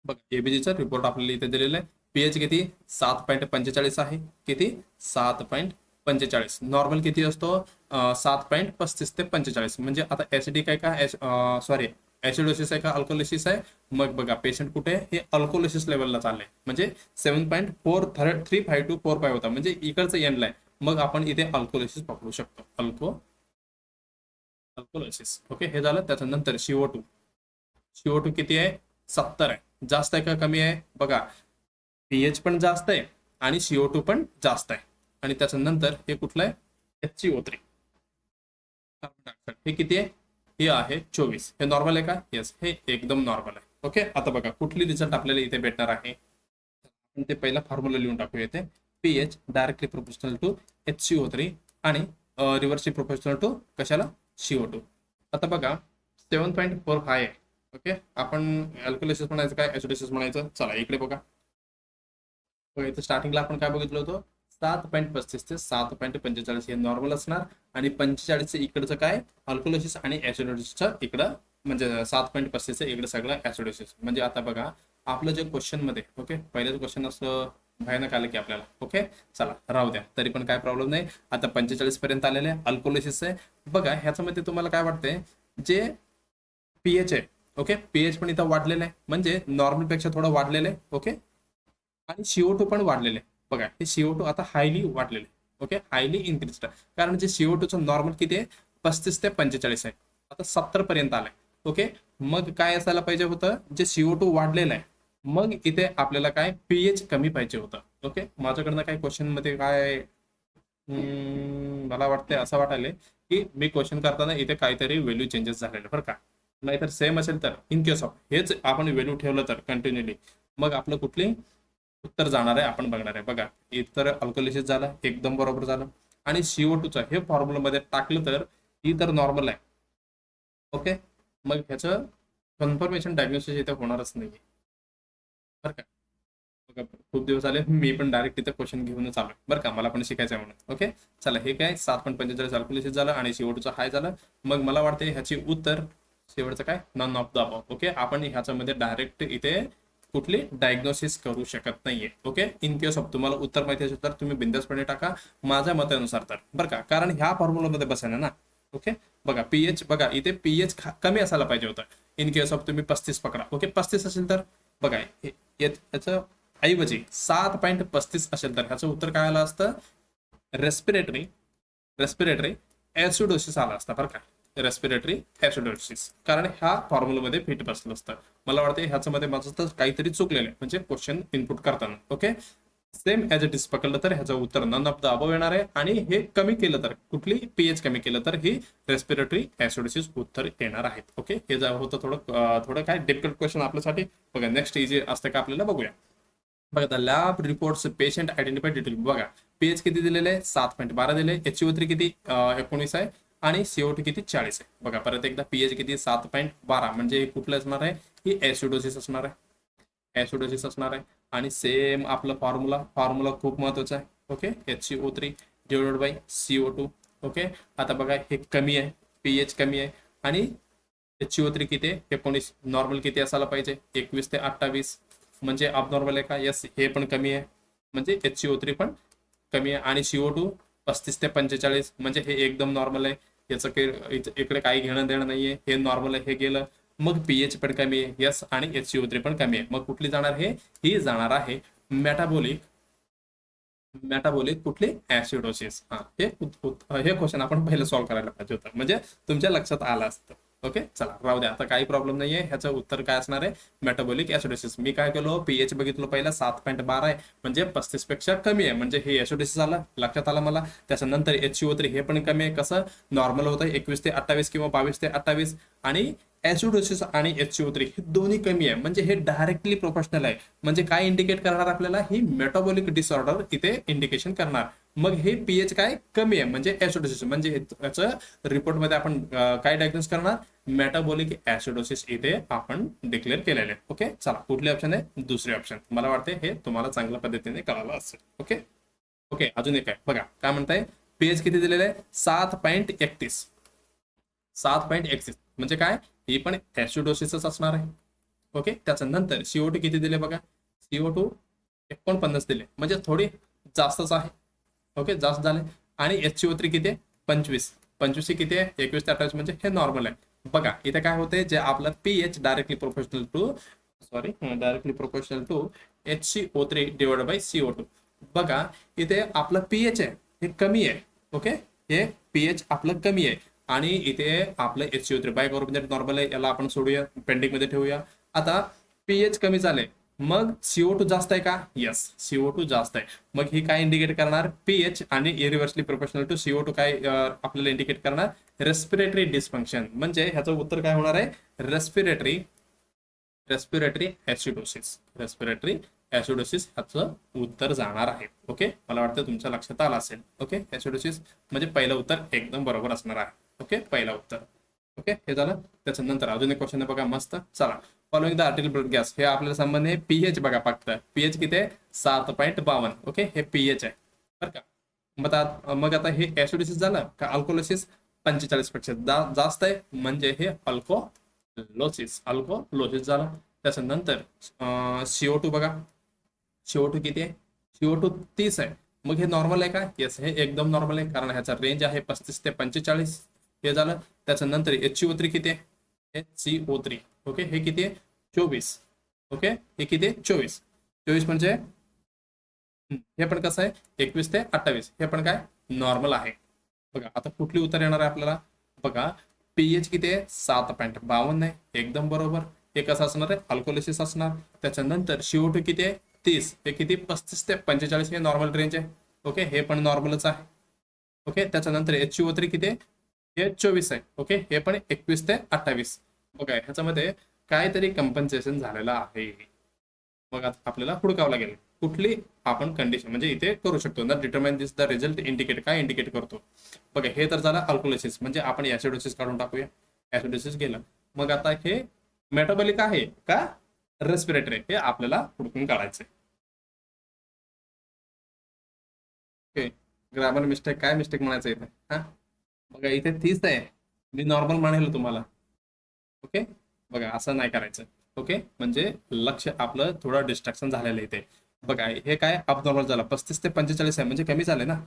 A: बघा एबीजीचा रिपोर्ट आपल्याला इथे दिलेला आहे. पीएच किती? 7.45 आहे. किती? 7.45. नॉर्मल किती असतो? 7.35 ते 45. म्हणजे आता ऍसिडिक आहे का, सॉरी, ऍसिडोसिस आहे का अल्कोलिसिस आहे? मग बघा पेशंट कुठे आहे? हे अल्कोलिसिस लेवलला चाललंय. म्हणजे 7.435245 होता, म्हणजे इकडचं एंडला आहे. मग आपण इथे अल्कोलिसिस पकडू शकतो. अल्कोलिसिस. ओके, हे झालं. त्याच्यानंतर CO2 किती आहे? 70 आहे. जास्त आहे का कमी आहे? बघा पीएच पण जास्त आहे आणि CO2 पण जास्त आहे. आणि त्याच्यानंतर हे कुठलं आहे? HCO3 carbon dioxide. हे किती आहे? हे आहे 24. हे नॉर्मल आहे का? येस, हे एकदम नॉर्मल आहे. ओके, आता बघा कुठली रिझल्ट आपल्याला इथे भेटणार आहे. आपण ते पहिला फॉर्म्युला लिहून टाकूया इथे. PH directly proportional to HCO3 आणि रिव्हर्सली प्रोपोर्शनल टू कशाला? CO2. आता बघा 7.4 हाय आहे. ओके, आपण अल्कोलिसिस म्हणायचं काय ऍसिडोसिस म्हणायचं? चला इकडे बघा. इथे स्टार्टिंगला आपण काय बघितलं होतं? 7.35 ते 7.45 हे नॉर्मल असणार आणि 45 इकडचं काय? अल्कोलिसिस आणि ऍसिडोसिसचं इकडं, म्हणजे 7.35 इकडे सगळं ऍसिडोसिस. म्हणजे आता बघा आपलं जे क्वेश्चन मध्ये, ओके, पहिलेच क्वेश्चन असं भयानक आलं की आपल्याला. ओके, चला राहू द्या, तरी पण काय प्रॉब्लेम नाही. आता 45 पर्यंत आलेले आहे, अल्कोलिसिस आहे. बघा ह्याच्यामध्ये तुम्हाला काय वाटतंय? जे पीएच आहे, ओके, पीएच पण इथं वाढलेलं आहे, म्हणजे नॉर्मल पेक्षा थोडं वाढलेलं आहे. ओके, आणि CO2 पण वाढलेले आहे. बघा हे CO2 आता हायली वाढलेले आहे. Okay, highly increase. कारण जे CO2चं नॉर्मल किती आहे? 35 ते 45 आहे. आता 70 पर्यंत आलाय. ओके, मग काय असायला पाहिजे होतं? जे CO2 वाढलेलं आहे, मग इथे आपल्याला काय? पीएच कमी पाहिजे होतं. ओके, माझ्याकडनं काय क्वेश्चन मध्ये काय, मला वाटतंय असं वाटायलंय की मी क्वेश्चन करताना इथे काहीतरी व्हॅल्यू चेंजेस झालेले बरं का. नाहीतर सेम असेल तर, इन केस ऑफ हेच आपण व्हॅल्यू ठेवलं तर कंटिन्युअली, मग आपलं कुठली उत्तर जाणार आहे आपण बघणार आहे. बघा इतर अल्कोलिसिस झालं, एकदम बरोबर झालं. आणि CO2चं हे फॉर्म्युलामध्ये टाकलं तर ही तर नॉर्मल आहे. ओके, मग ह्याचं कन्फर्मेशन डायग्नोसिस इथे होणारच नाही बरं का. बघा खूप दिवस आले, मी पण डायरेक्ट तिथे क्वेश्चन घेऊनच आलो बरं का, मला पण शिकायचं आहे म्हणून. ओके, चला हे काय? 7.45 अल्कोलिसिस झालं आणि CO2चं हाय झालं. मग मला वाटते ह्याची उत्तर शेवटचं काय? None of the above. Okay, आपण ह्याच्यामध्ये डायरेक्ट इथे कुठली डायग्नोसिस करू शकत नाहीये. ओके, इन केस ऑफ तुम्हाला उत्तर माहिती असेल तर तुम्ही बिंदासपणे टाका, माझ्या मतानुसार तर बरं का, कारण ह्या फॉर्म्युलामध्ये बसायला ना. ओके, बघा पीएच, बघा इथे पीएच कमी असायला पाहिजे होतं. इन केस ऑफ तुम्ही 35 पकडा. ओके, 35 असेल तर बघा याचं ऐवजी 7.35 असेल तर ह्याचं उत्तर काय आलं असतं? रेस्पिरेटरी ऍसिडोसिस आला असता बरं का. रेस्पिरेटरी ऍसिडोसिस, कारण ह्या फॉर्म्युलामध्ये फिट बसलं असतं. मला वाटतं ह्याच्यामध्ये माझं तर काहीतरी चुकलेलं आहे, म्हणजे क्वेश्चन इनपुट करताना. Okay, same as it is पकडलं तर ह्याचं उत्तर नन ऑफ द अबव येणार आहे. आणि हे कमी केलं तर कुठली पीएच कमी केलं तर ही रेस्पिरेटरी ऍसिडोसिस उत्तर येणार आहेत. ओके, हे जर होतं थोडं काय डिफिकल्ट क्वेश्चन आपल्यासाठी. बघा नेक्स्ट इझी असतं का आपल्याला बघूया. बघा the lab reports patient identify detail. बघा पीएच किती दिलेले आहे 7.12 दिले, HCO3 किती 19 आहे आणि CO2 किती 40 आहे. बघा परत एकदा पीएच किती 7.12 म्हणजे हे कुठलं असणार आहे, ही ऍसिडोसिस असणार आहे. ऍसिडोसिस असणार आहे. आणि सेम आपलं फॉर्म्युला खूप महत्वाचा आहे. Okay, HCO3 divided by CO2. Okay, आता बघा हे कमी आहे, पीएच कमी आहे आणि HCO3 किती आहे 19. नॉर्मल किती असायला पाहिजे 21 ते 28 म्हणजे अबनॉर्मल आहे का, यस हे पण कमी आहे म्हणजे HCO3 पण कमी आहे. आणि CO2 35 ते 45 म्हणजे हे एकदम नॉर्मल आहे. याचं इकडे काही घेणं देणं नाहीये, हे नॉर्मल आहे, हे गेलं. मग पीएच पण कमी आहे, यस, आणि HCO3 पण कमी आहे. मग कुठली जाणार ही जाणार आहे मेटाबॉलिक कुठली ऍसिडोसिस. हे क्वेश्चन आपण पहिलं सॉल्व्ह करायला पाहिजे होतं, म्हणजे तुमच्या लक्षात आलं असतं. ओके चला राहू द्या, आता काही प्रॉब्लेम नाहीये. ह्याचं उत्तर काय असणार आहे, मेटाबॉलिक ऍसिडोसिस. मी काय केलो, पीएच बघितलो पहिला 7.12 आहे म्हणजे 35 पेक्षा कमी आहे म्हणजे हे ऍसिडोसिस आलं, लक्षात आलं मला. त्याच्यानंतर HCO3 हे पण कमी आहे, कसं नॉर्मल होतं 21 ते 28 किंवा 22 ते 28. आणि ऍसिडोसिस आणि HCO3 हे दोन्ही कमी आहे म्हणजे हे डायरेक्टली प्रोपोर्शनल आहे. म्हणजे काय इंडिकेट करणार आपल्याला, ही मेटाबॉलिक डिसऑर्डर इथे इंडिकेशन करणार. मग हे पीएच काय कमी आहे म्हणजे ऍसिडोसिस, म्हणजे याचं रिपोर्टमध्ये आपण काय डायग्नोस करणार, मेटाबॉलिक ऍसिडोसिस इथे आपण डिक्लेअर केलेले. ओके चला, कुठले ऑप्शन आहे, दुसरे ऑप्शन. मला वाटते हे तुम्हाला चांगल्या पद्धतीने कळालं असेल. ओके ओके, अजून एक आहे बघा, काय म्हणताय, पीएच किती दिलेलं आहे 7.31. 7.31 म्हणजे काय, ही पण ऍसिडोसिसच असणार आहे. ओके, त्याच्यानंतर CO2 किती दिले बघा, CO2 49 दिले म्हणजे थोडी जास्तच आहे. ओके जास्त झाले. आणि HCO3 किती आहे 25. 25 किती आहे 21 ते 28 म्हणजे हे नॉर्मल आहे. बघा इथे काय होते, जे आपलं pH directly proportional to HCO3 divide by CO2. बघा इथे आपलं पीएच आहे हे कमी आहे. ओके, हे पीएच आपलं कमी आहे आणि इथे आपलं HCO3 बाय कार्बोनेट नॉर्मल आहे, याला आपण सोडूया, पेंडिंग मध्ये ठेवूया. आता पीएच कमी झाले मग CO2 जास्त आहे का, यस CO2 जास्त आहे. मग ही काय इंडिकेट करणार, पीएच आणि इरिव्हर्सली प्रोपोर्शनल टू CO2 काय आपल्याला इंडिकेट करणार, रेस्पिरेटरी डिस्फंक्शन. म्हणजे ह्याचं उत्तर काय होणार आहे, रेस्पिरेटरी ऍसिडोसिस. रेस्पिरेटरी ऍसिडोसिस ह्याचं उत्तर जाणार आहे. ओके, मला वाटतं तुमच्या लक्षात आलं असेल. ओके, ऍसिडोसिस म्हणजे पहिलं उत्तर एकदम बरोबर असणार आहे. ओके, पहिलं उत्तर. ओके, हे झालं. त्याच्यानंतर अजून एक क्वेश्चन आहे बघा मस्त. चला, following the article blood gas, हे आपल्याला संबंध आहे पीएच. बघा फक्त पीएच किती आहे 7.52. ओके, हे पीएच आहे बरं का. मग आता हे ऍसिडोसिस झालं का अल्कोलोसिस, 45 पेक्षा जास्त आहे म्हणजे हे अल्कोलोसिस झालं. त्याच्यानंतर CO2 बघा, CO2 किती आहे, CO2 30 आहे. मग हे नॉर्मल आहे का, येस हे एकदम नॉर्मल आहे कारण ह्याचा रेंज आहे 35 ते 45. हे झालं. त्याच्यानंतर HCO3 किती आहे, HCO3 ओके हे किती आहे 24. ओके, हे किती आहे 24 म्हणजे हे पण कसं आहे 21 ते 28, हे पण काय नॉर्मल आहे. बघा आता कुठली उत्तर येणार आहे आपल्याला, बघा पीएच किती आहे 7.52 आहे, एकदम बरोबर. हे कसं असणार आहे, अल्कोलिसिस असणार. त्याच्यानंतर CO2 किती आहे 30, हे किती 35 ते 45, हे नॉर्मल रेंज आहे. ओके, हे पण नॉर्मलच आहे. ओके, त्याच्यानंतर HCO3 किती आहे, हे 24 आहे. ओके, हे पण 21 ते 28. बघा ह्याच्यामध्ये काहीतरी कंपन्सेशन झालेलं आहे. मग आता आपल्याला हुडकावं लागेल कुठली आपण कंडिशन म्हणजे इथे करू शकतो ना, determine this the result indicate, काय इंडिकेट करतो. बघा हे तर झालं अल्कोलिसिस म्हणजे आपण ऍसिडोसिस काढून टाकूया, ऍसिडोसिस गेलं. मग आता हे मेटाबॉलिक आहे का रेस्पिरेटरी, हे आपल्याला हुडकून काढायचंय. ओके, ग्रामर मिस्टेक, काय मिस्टेक म्हणायचं इथे, हा बघा इथे 30 आहे, मी नॉर्मल म्हणेल तुम्हाला. ओके, बघा असं नाही करायचं. ओके, म्हणजे लक्ष आपलं थोडं डिस्ट्रॅक्शन झालेलं इथे. बघा हे काय अबनॉर्मल झालं, 35 ते 45 आहे म्हणजे कमी झाले ना.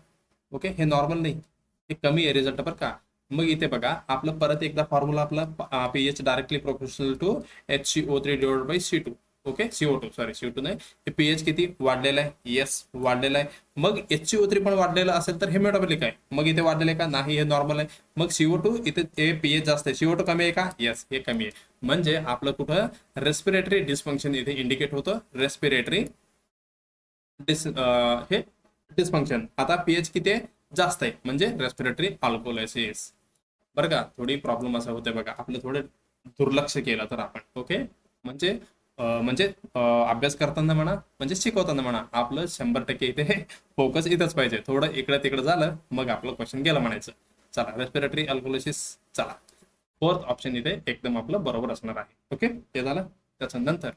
A: ओके, हे नॉर्मल नाही, हे कमी आहे रिझल्ट बरं का. मग इथे बघा आपलं परत एकदा फॉर्म्युला आपला pH directly proportional to HCO3 divided by C2. Okay, CO2 नाही, हे पीएच किती वाढलेलं आहे, येस वाढलेलं आहे. मग HCO3 पण वाढलेलं असेल तर हे मेटाबॉलिक आहे. मग इथे वाढलेलं आहे का, नाही हे नॉर्मल आहे. मग CO2 इथे पीएच जास्त आहे, CO2 कमी आहे का, येस हे कमी आहे. म्हणजे आपलं कुठं रेस्पिरेटरी डिस्फंक्शन इथे इंडिकेट होतं, रेस्पिरेटरी हे डिस्फंक्शन. आता पीएच किती आहे, जास्त आहे, म्हणजे रेस्पिरेटरी अल्कोलायसिस. बरं का, थोडी प्रॉब्लेम असा होते बघा, आपलं थोडं दुर्लक्ष केलं तर आपण. ओके, म्हणजे म्हणजे अभ्यास करताना म्हणा, म्हणजे शिकवताना म्हणा, आपलं 100% इथे फोकस इथंच पाहिजे. थोडं इकडं तिकडं झालं मग आपलं क्वेश्चन गेलं म्हणायचं. चला, रेस्पिरेटरी अल्कोलायसिस. चला, फोर्थ ऑप्शन इथे एकदम आपलं बरोबर असणार आहे. ओके, ते झालं. त्याच्यानंतर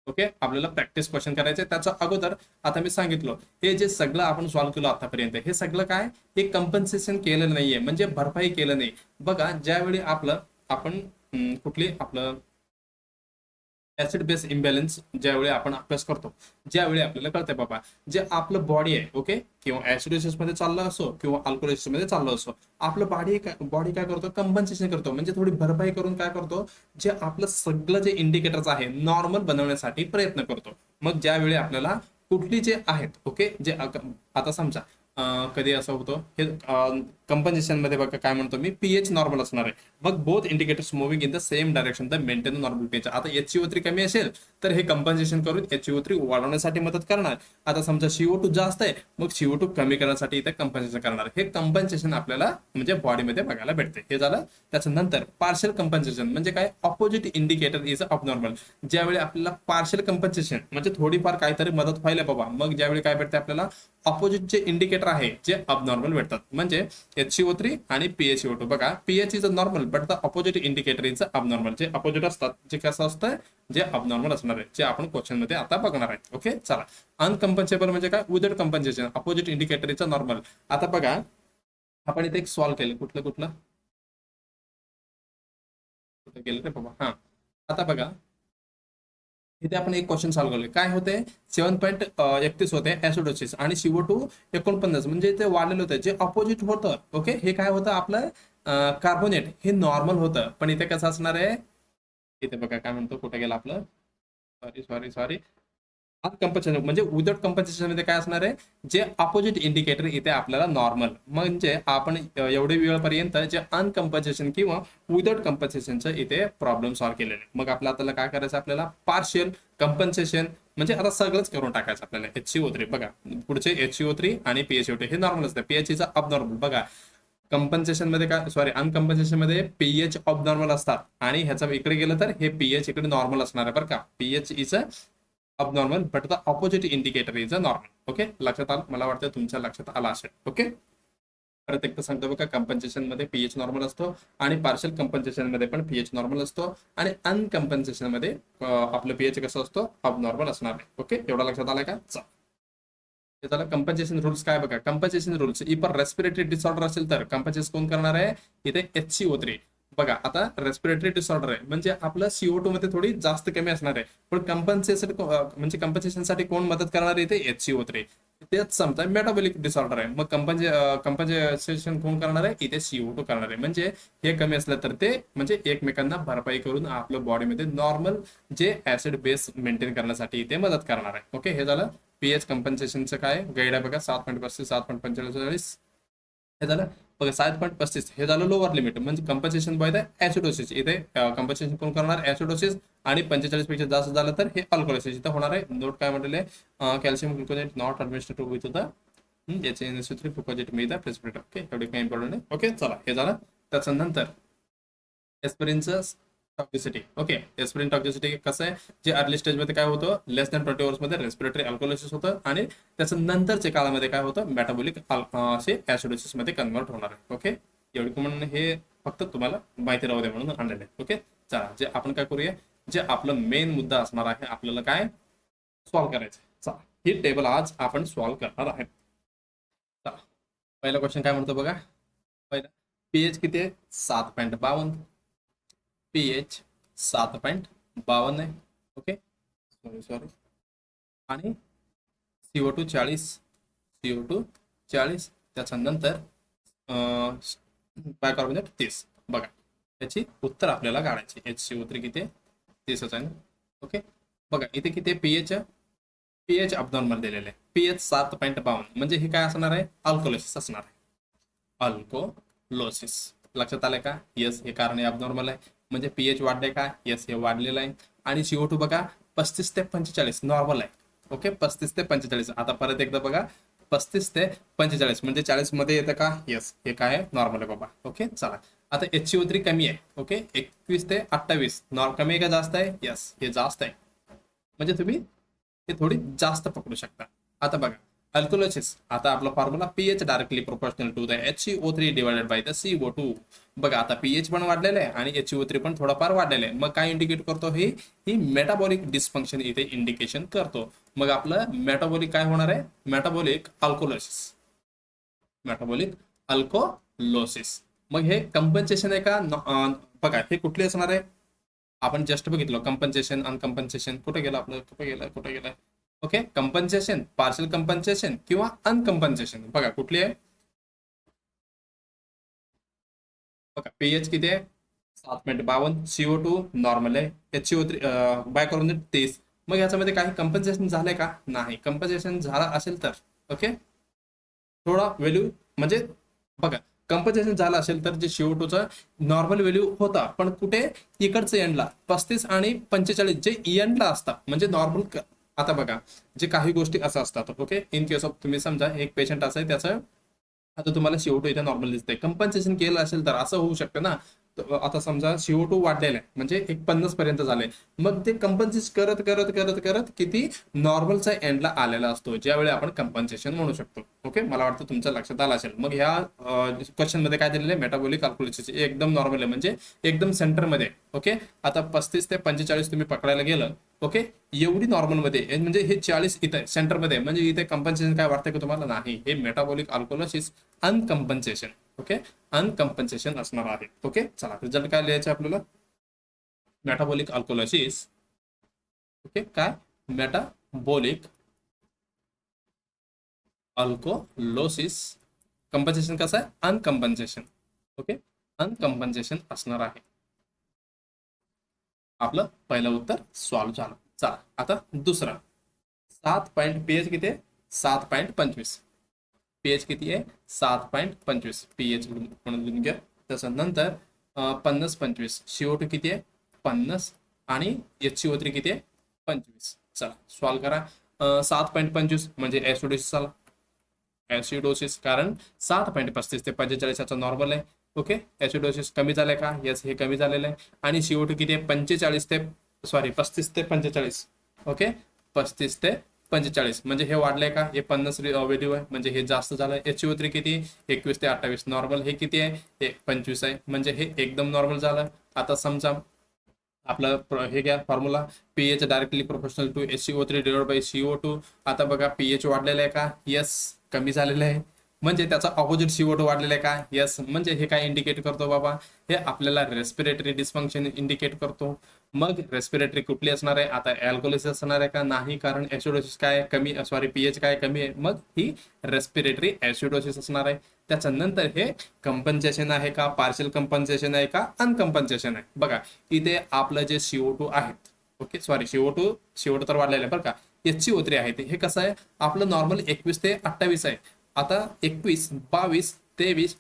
A: ओके, आपल्याला प्रॅक्टिस क्वेश्चन करायचे. त्याच्या अगोदर आता मी सांगितलं, हे जे सगळं आपण सॉल्व्ह केलं आतापर्यंत, हे सगळं काय, हे कंपन्सेशन केलं नाहीये, म्हणजे भरपाई केलं नाही. बघा, ज्यावेळी आपण कुठली आपलं ऍसिड बेस इम्बॅलन्स ज्यावेळी आपण अभ्यास करतो, ज्यावेळी आपल्याला कळतंय बाबा, जे आपलं बॉडी आहे, ओके, किंवा ऍसिडोसिस मध्ये चाललं असो किंवा अल्कोलिसिस मध्ये चाललं असो, आपलं बॉडी काय करतो, कंपन्सेशन करतो, म्हणजे थोडी भरपाई करून काय करतो, जे आपलं सगळं जे इंडिकेटर्स आहे नॉर्मल बनवण्यासाठी प्रयत्न करतो. मग ज्यावेळी आपल्याला कुठली जे आहेत, ओके, जे आता समजा कधी असं होतं, हे कंपन्सेशन मध्ये बघा काय म्हणतो मी, पीएच नॉर्मल असणार आहे. मग both indicators moving in the same direction the maintain normal pH. आता HCO3 कमी असेल तर हे कंपन्सेशन करून HCO3 वाढवण्यासाठी मदत करणार. आता समजा CO2 जास्त आहे, मग CO2 कमी करण्यासाठी इथे कंपन्सेशन करणार. हे कंपन्सेशन आपल्याला म्हणजे बॉडीमध्ये बघायला भेटते. हे झालं. त्याच्यानंतर पार्शियल कंपन्सेशन म्हणजे काय, ऑपोजिट इंडिकेटर इज अबनॉर्मल. ज्यावेळी आपल्याला पार्शियल कंपन्सेशन म्हणजे थोडीफार काहीतरी मदत व्हायला बाबा, मग ज्यावेळी काय भेटते आपल्याला, ऑपोजिट जे इंडिकेटर आहे जे अबनॉर्मल भेटतात. म्हणजे HCO3 आणि PaCO2. बघा, pH is normal but the opposite indicator is abnormal. जे अपोजिट असतात, जे कसं असतं, जे अबनॉर्मल असणार आहे, जे आपण क्वेश्चन मध्ये आता बघणार आहे. ओके, चला. अनकम्पन्सेबल म्हणजे काय, without compensation, opposite indicator is normal. आता बघा, आपण इथे एक सॉल्व्ह केलं, कुठलं कुठलं कुठं गेलं रे बाबा, हा. आता बघा, इथे आपण एक क्वेश्चन सॉल्व्ह केले. काय होते, 7.31 होते ऍसिडोसिस आणि CO2 49, म्हणजे ते वाढलेलं होतं, जे ऑपोजिट होतं. ओके, हे काय होतं आपलं, कार्बोनेट, हे नॉर्मल होतं. पण इथे कसं असणार आहे, इथे बघा काय म्हणतो, कुठे गेलं आपलं, सॉरी सॉरी सॉरी, कंपन्सेशन म्हणजे विदाउट कंपन्सेशन मध्ये काय असणार आहे, जे अपोजिट इंडिकेटर इथे आपल्याला नॉर्मल. म्हणजे आपण एवढे वेळपर्यंत जे अनकम्पन्सेशन किंवा विदाउट कंपन्सेशनचं इथे प्रॉब्लेम सॉल्व्ह केलेले. मग आपल्याला काय करायचं, आपल्याला पार्शियल कंपन्सेशन म्हणजे आता सगळंच करून टाकायचं आपल्याला. HCO3 बघा, पुढचे HCO3 आणि PaCO2 हे नॉर्मल असतं, पीएच इज अबनॉर्मल. बघा, कंपन्सेशन मध्ये काय, सॉरी, अनकम्पन्सेशन मध्ये पीएच ऑफ नॉर्मल असतात, आणि ह्याचा इकडे गेलं तर हे पीएच इकडे नॉर्मल असणार आहे. बरं का, pH is abnormal but the opposite indicator is a normal. Okay, लक्षात आलं, मला वाटतं तुमच्या लक्षात आला असेल. ओके, परत एकदा सांगतो बघा, कंपन्सेशन मध्ये पीएच नॉर्मल असतो, आणि पार्शियल कंपन्सेशन मध्ये पण पीएच नॉर्मल असतो, आणि अनकम्पन्सेशन मध्ये आपलं पीएच कसं असतो, अबनॉर्मल असणार आहे. ओके, एवढा लक्षात आलाय का. हे झालं कंपन्सेशन रूल्स. काय बघा, कंपन्सेशन रूल्स, इपर रेस्पिरेटरी डिसऑर्डर असेल तर कंपन्सेशन कोण करणार आहे, इथे HCO3. बघा, आता रेस्पिरेटरी डिसऑर्डर आहे म्हणजे आपलं CO2 मध्ये थोडी जास्त कमी असणार आहे, पण कंपन्सेशन म्हणजे कंपन्सेशनसाठी कोण मदत करणार आहे, इथे HCO3. तेच समजा मेटाबॉलिक डिसऑर्डर आहे, मग कंपन्सेशन कोण करणार आहे, इथे CO2 करणार आहे. म्हणजे हे कमी असलं तर ते म्हणजे एकमेकांना भरपाई करून आपल्या बॉडीमध्ये नॉर्मल जे ऍसिड बेस मेंटेन करण्यासाठी इथे मदत करणार आहे. ओके, हे झालं. पीएच कंपन्सेशनचं काय गाईड आहे बघा, 7.35 7.45. हे झालं बघा, 7.35 हे झालं लोअर लिमिट, म्हणजे कंपन्सेशन बॉय ऍसिडोसिस. इथे कंपन्सेशन कोण करणार, ऍसिडोसिस, आणि 45 पेक्षा जास्त झालं तर हे अल्कोलिसिस इथं होणार आहे. नोट काय म्हटलेले, calcium gluconate not administered with the HNO3 gluconate me the precipitate. Okay, एवढे काही इम्पॉर्टंट आहे. ओके, चला, हे झालं. त्याच्यानंतर एस्पिरिनचं टॉक्झिसिटी. ओके, एस्पिरिन टॉक्झिसिटी कसं आहे, जे अर्ली स्टेजमध्ये काय होतं, लेस दॅन 20 अवर्समध्ये रेस्पिरेटरी अल्कोलिसिस होतं, आणि त्याचं नंतरच्या काळामध्ये काय होतं, मेटाबॉलिक असे ऍसिडोसिस मध्ये कन्वर्ट होणार आहे. ओके, एवढी म्हणून हे फक्त तुम्हाला माहिती राहू दे म्हणून आणलेलं आहे. ओके, चला, जे आपण काय करूया, जे आपलं मेन मुद्दा असणार आहे, आपल्याला काय सॉल्व्ह करायचं. चला, ही टेबल आज आपण सॉल्व्ह करणार आहे. चला, पहिला क्वेश्चन काय म्हणतो बघा, पहिला पीएच किती आहे, 7.52. पीएच 7.52 आहे. ओके, सॉरी सॉरी, आणि CO2 40, CO2 40, त्याच्यानंतर बायकार्बोनेट 30. बघा, त्याची उत्तर आपल्याला काढायची. HCO3 किती आहे, 30 आहे. ओके, बघा इथे किती आहे, पीएच अबनॉर्मल दिलेले आहे. पीएच 7.52 म्हणजे हे काय असणार आहे, अल्कोलोसिस असणार आहे. अल्कोलोसिस लक्षात आलंय का. येस, हे कारण अबनॉर्मल आहे, म्हणजे पीएच वाढले का, येस, हे वाढलेलं आहे. आणि CO2 बघा 35 ते 45 नॉर्मल आहे. ओके 35 ते 45. आता परत एकदा बघा 35 ते 45 म्हणजे 40 मध्ये येतं का? येस, हे काय आहे? नॉर्मल आहे बाबा. ओके चला, आता HCO3 कमी आहे. ओके 21 ते 28 कमी आहे का जास्त आहे? यस, हे जास्त आहे. म्हणजे तुम्ही हे थोडी जास्त पकडू शकता. आता बघा अल्कोलोसिस, आता आपला formula pH directly proportional to the HCO3 divided by the CO2. बघा आता पीएच पण वाढलेलं आहे आणि HCO3 पण थोडाफार वाढलेलं आहे. मग काय इंडिकेट करतो? ही मेटाबॉलिक डिस्फंक्शन इथे इंडिकेशन करतो. मग आपलं मेटाबॉलिक काय होणार आहे? मेटाबॉलिक अल्कोलोसिस. मेटाबॉलिक अल्कोलोसिस. मग हे कंपन्सेशन आहे का? बघा हे कुठले असणार आहे? आपण जस्ट बघितलं कंपन्सेशन अनकम्पन्सेशन. कुठे गेलं आपलं? कुठे गेलं? ओके कंपन्सेशन, पार्शल कंपन्सेशन किंवा अनकम्पन्सेशन. बघा कुठली आहे? बघा पीएच किती आहे? 7.52. CO2 नॉर्मल आहे. HCO3 बाय करून 30. मग याच्यामध्ये काही कंपन्सेशन झालंय का? नाही. कंपन्सेशन झाला असेल तर ओके थोडा व्हॅल्यू म्हणजे बघा कंपन्सेशन झालं असेल तर जे CO2चा नॉर्मल व्हॅल्यू होता पण कुठे इकडचं एंडला 35 आणि 45 जे एंडला असतात म्हणजे नॉर्मल. आता बघा जे काही गोष्टी असं असतात ओके इन केस ऑफ तुम्ही समजा एक पेशंट असं आहे त्याचं आता तुम्हाला CO2 इथे नॉर्मल दिसतंय कंपन्सेशन केलं असेल तर असं होऊ शकतं ना. आता समजा CO2 वाढलेला आहे म्हणजे एक 50 पर्यंत झालंय मग ते कंपन्सेशन करत करत करत करत किती नॉर्मलचा एंडला आलेला असतो ज्यावेळी आपण कंपन्सेशन म्हणू शकतो. ओके मला वाटतं तुमच्या लक्षात आलं असेल. मग ह्या क्वेश्चन मध्ये काय दिलेलं आहे? मेटाबॉलिक अल्कोहोलिसिस एकदम नॉर्मल आहे म्हणजे एकदम सेंटरमध्ये. ओके आता 35 ते 45 तुम्ही पकडायला गेलं ओके एवढी नॉर्मल मध्ये म्हणजे हे 40 इथे सेंटरमध्ये म्हणजे इथे कंपन्सेशन काय वाटतं की तुम्हाला? नाही, हे मेटाबॉलिक अल्कोहोलिसिस अनकम्पन्सेशन. ओके अनकम्पन्सेशन असणार आहे. ओके चला रिझल्ट काय लिहायचं आपल्याला? मेटाबॉलिक अल्कोहोलिसिस. ओके काय? मेटाबॉलिक अल्कोहोलिसिस कंपन्सेशन कसं आहे? अनकम्पन्सेशन. ओके अनकम्पन्सेशन असणार आहे. आपलं पहिलं उत्तर सॉल्व्ह झालं. चला आता दुसरा 7 किती आहे? 7.25. पीएच किती आहे? 7.25 पीएच म्हणून लिहून घ्या. त्याच्यानंतर 50-25 CO2 किती आहे? 50 आणि HCO3 किती आहे? 25. चला सॉल्व्ह करा. 7.25 म्हणजे ऍसिडोसिस आला. ऍसिडोसिस कारण 7.35 ते 45 याचा नॉर्मल आहे. ओके ऍसिडोसिस कमी झालंय का? येस हे कमी झालेलं आहे. आणि CO2 किती आहे? 35 ते 45. ओके 35 ते 45 म्हणजे हे वाढलंय का? हे 50 व्हॅल्यू आहे म्हणजे हे जास्त झालंय. HCO3 किती? 21 ते 28 नॉर्मल. हे किती आहे? हे 25 आहे म्हणजे हे एकदम नॉर्मल झालं. आता समजा आपलं हे घ्या formula pH directly proportional to HCO3 divide by CO2. आता बघा पीएच वाढलेलं आहे का? येस कमी झालेलं आहे म्हणजे त्याचा ऑपोजिट CO2 वाढलेला आहे का? येस म्हणजे हे काय इंडिकेट करतो बाबा? हे आपल्याला रेस्पिरेटरी डिस्फंक्शन इंडिकेट करतो. मग रेस्पिरेटरी कुठली असणार आहे? आता अल्कोहोलिसिस असणार आहे का? नाही कारण ऍसिडोसिस काय कमी पीएच काय कमी आहे मग ही रेस्पिरेटरी ऍसिडोसिस असणार आहे. त्याच्यानंतर हे कंपन्सेशन आहे का? पार्शियल कंपन्सेशन आहे का? अनकम्पन्सेशन आहे. बघा इथे आपलं जे CO2 आहे ओके CO2 तर वाढलेलं आहे बरं का. HCO3 आहे ते हे कसं आहे? आपलं नॉर्मल 21 ते 28 आहे. आता 21, 22, 23,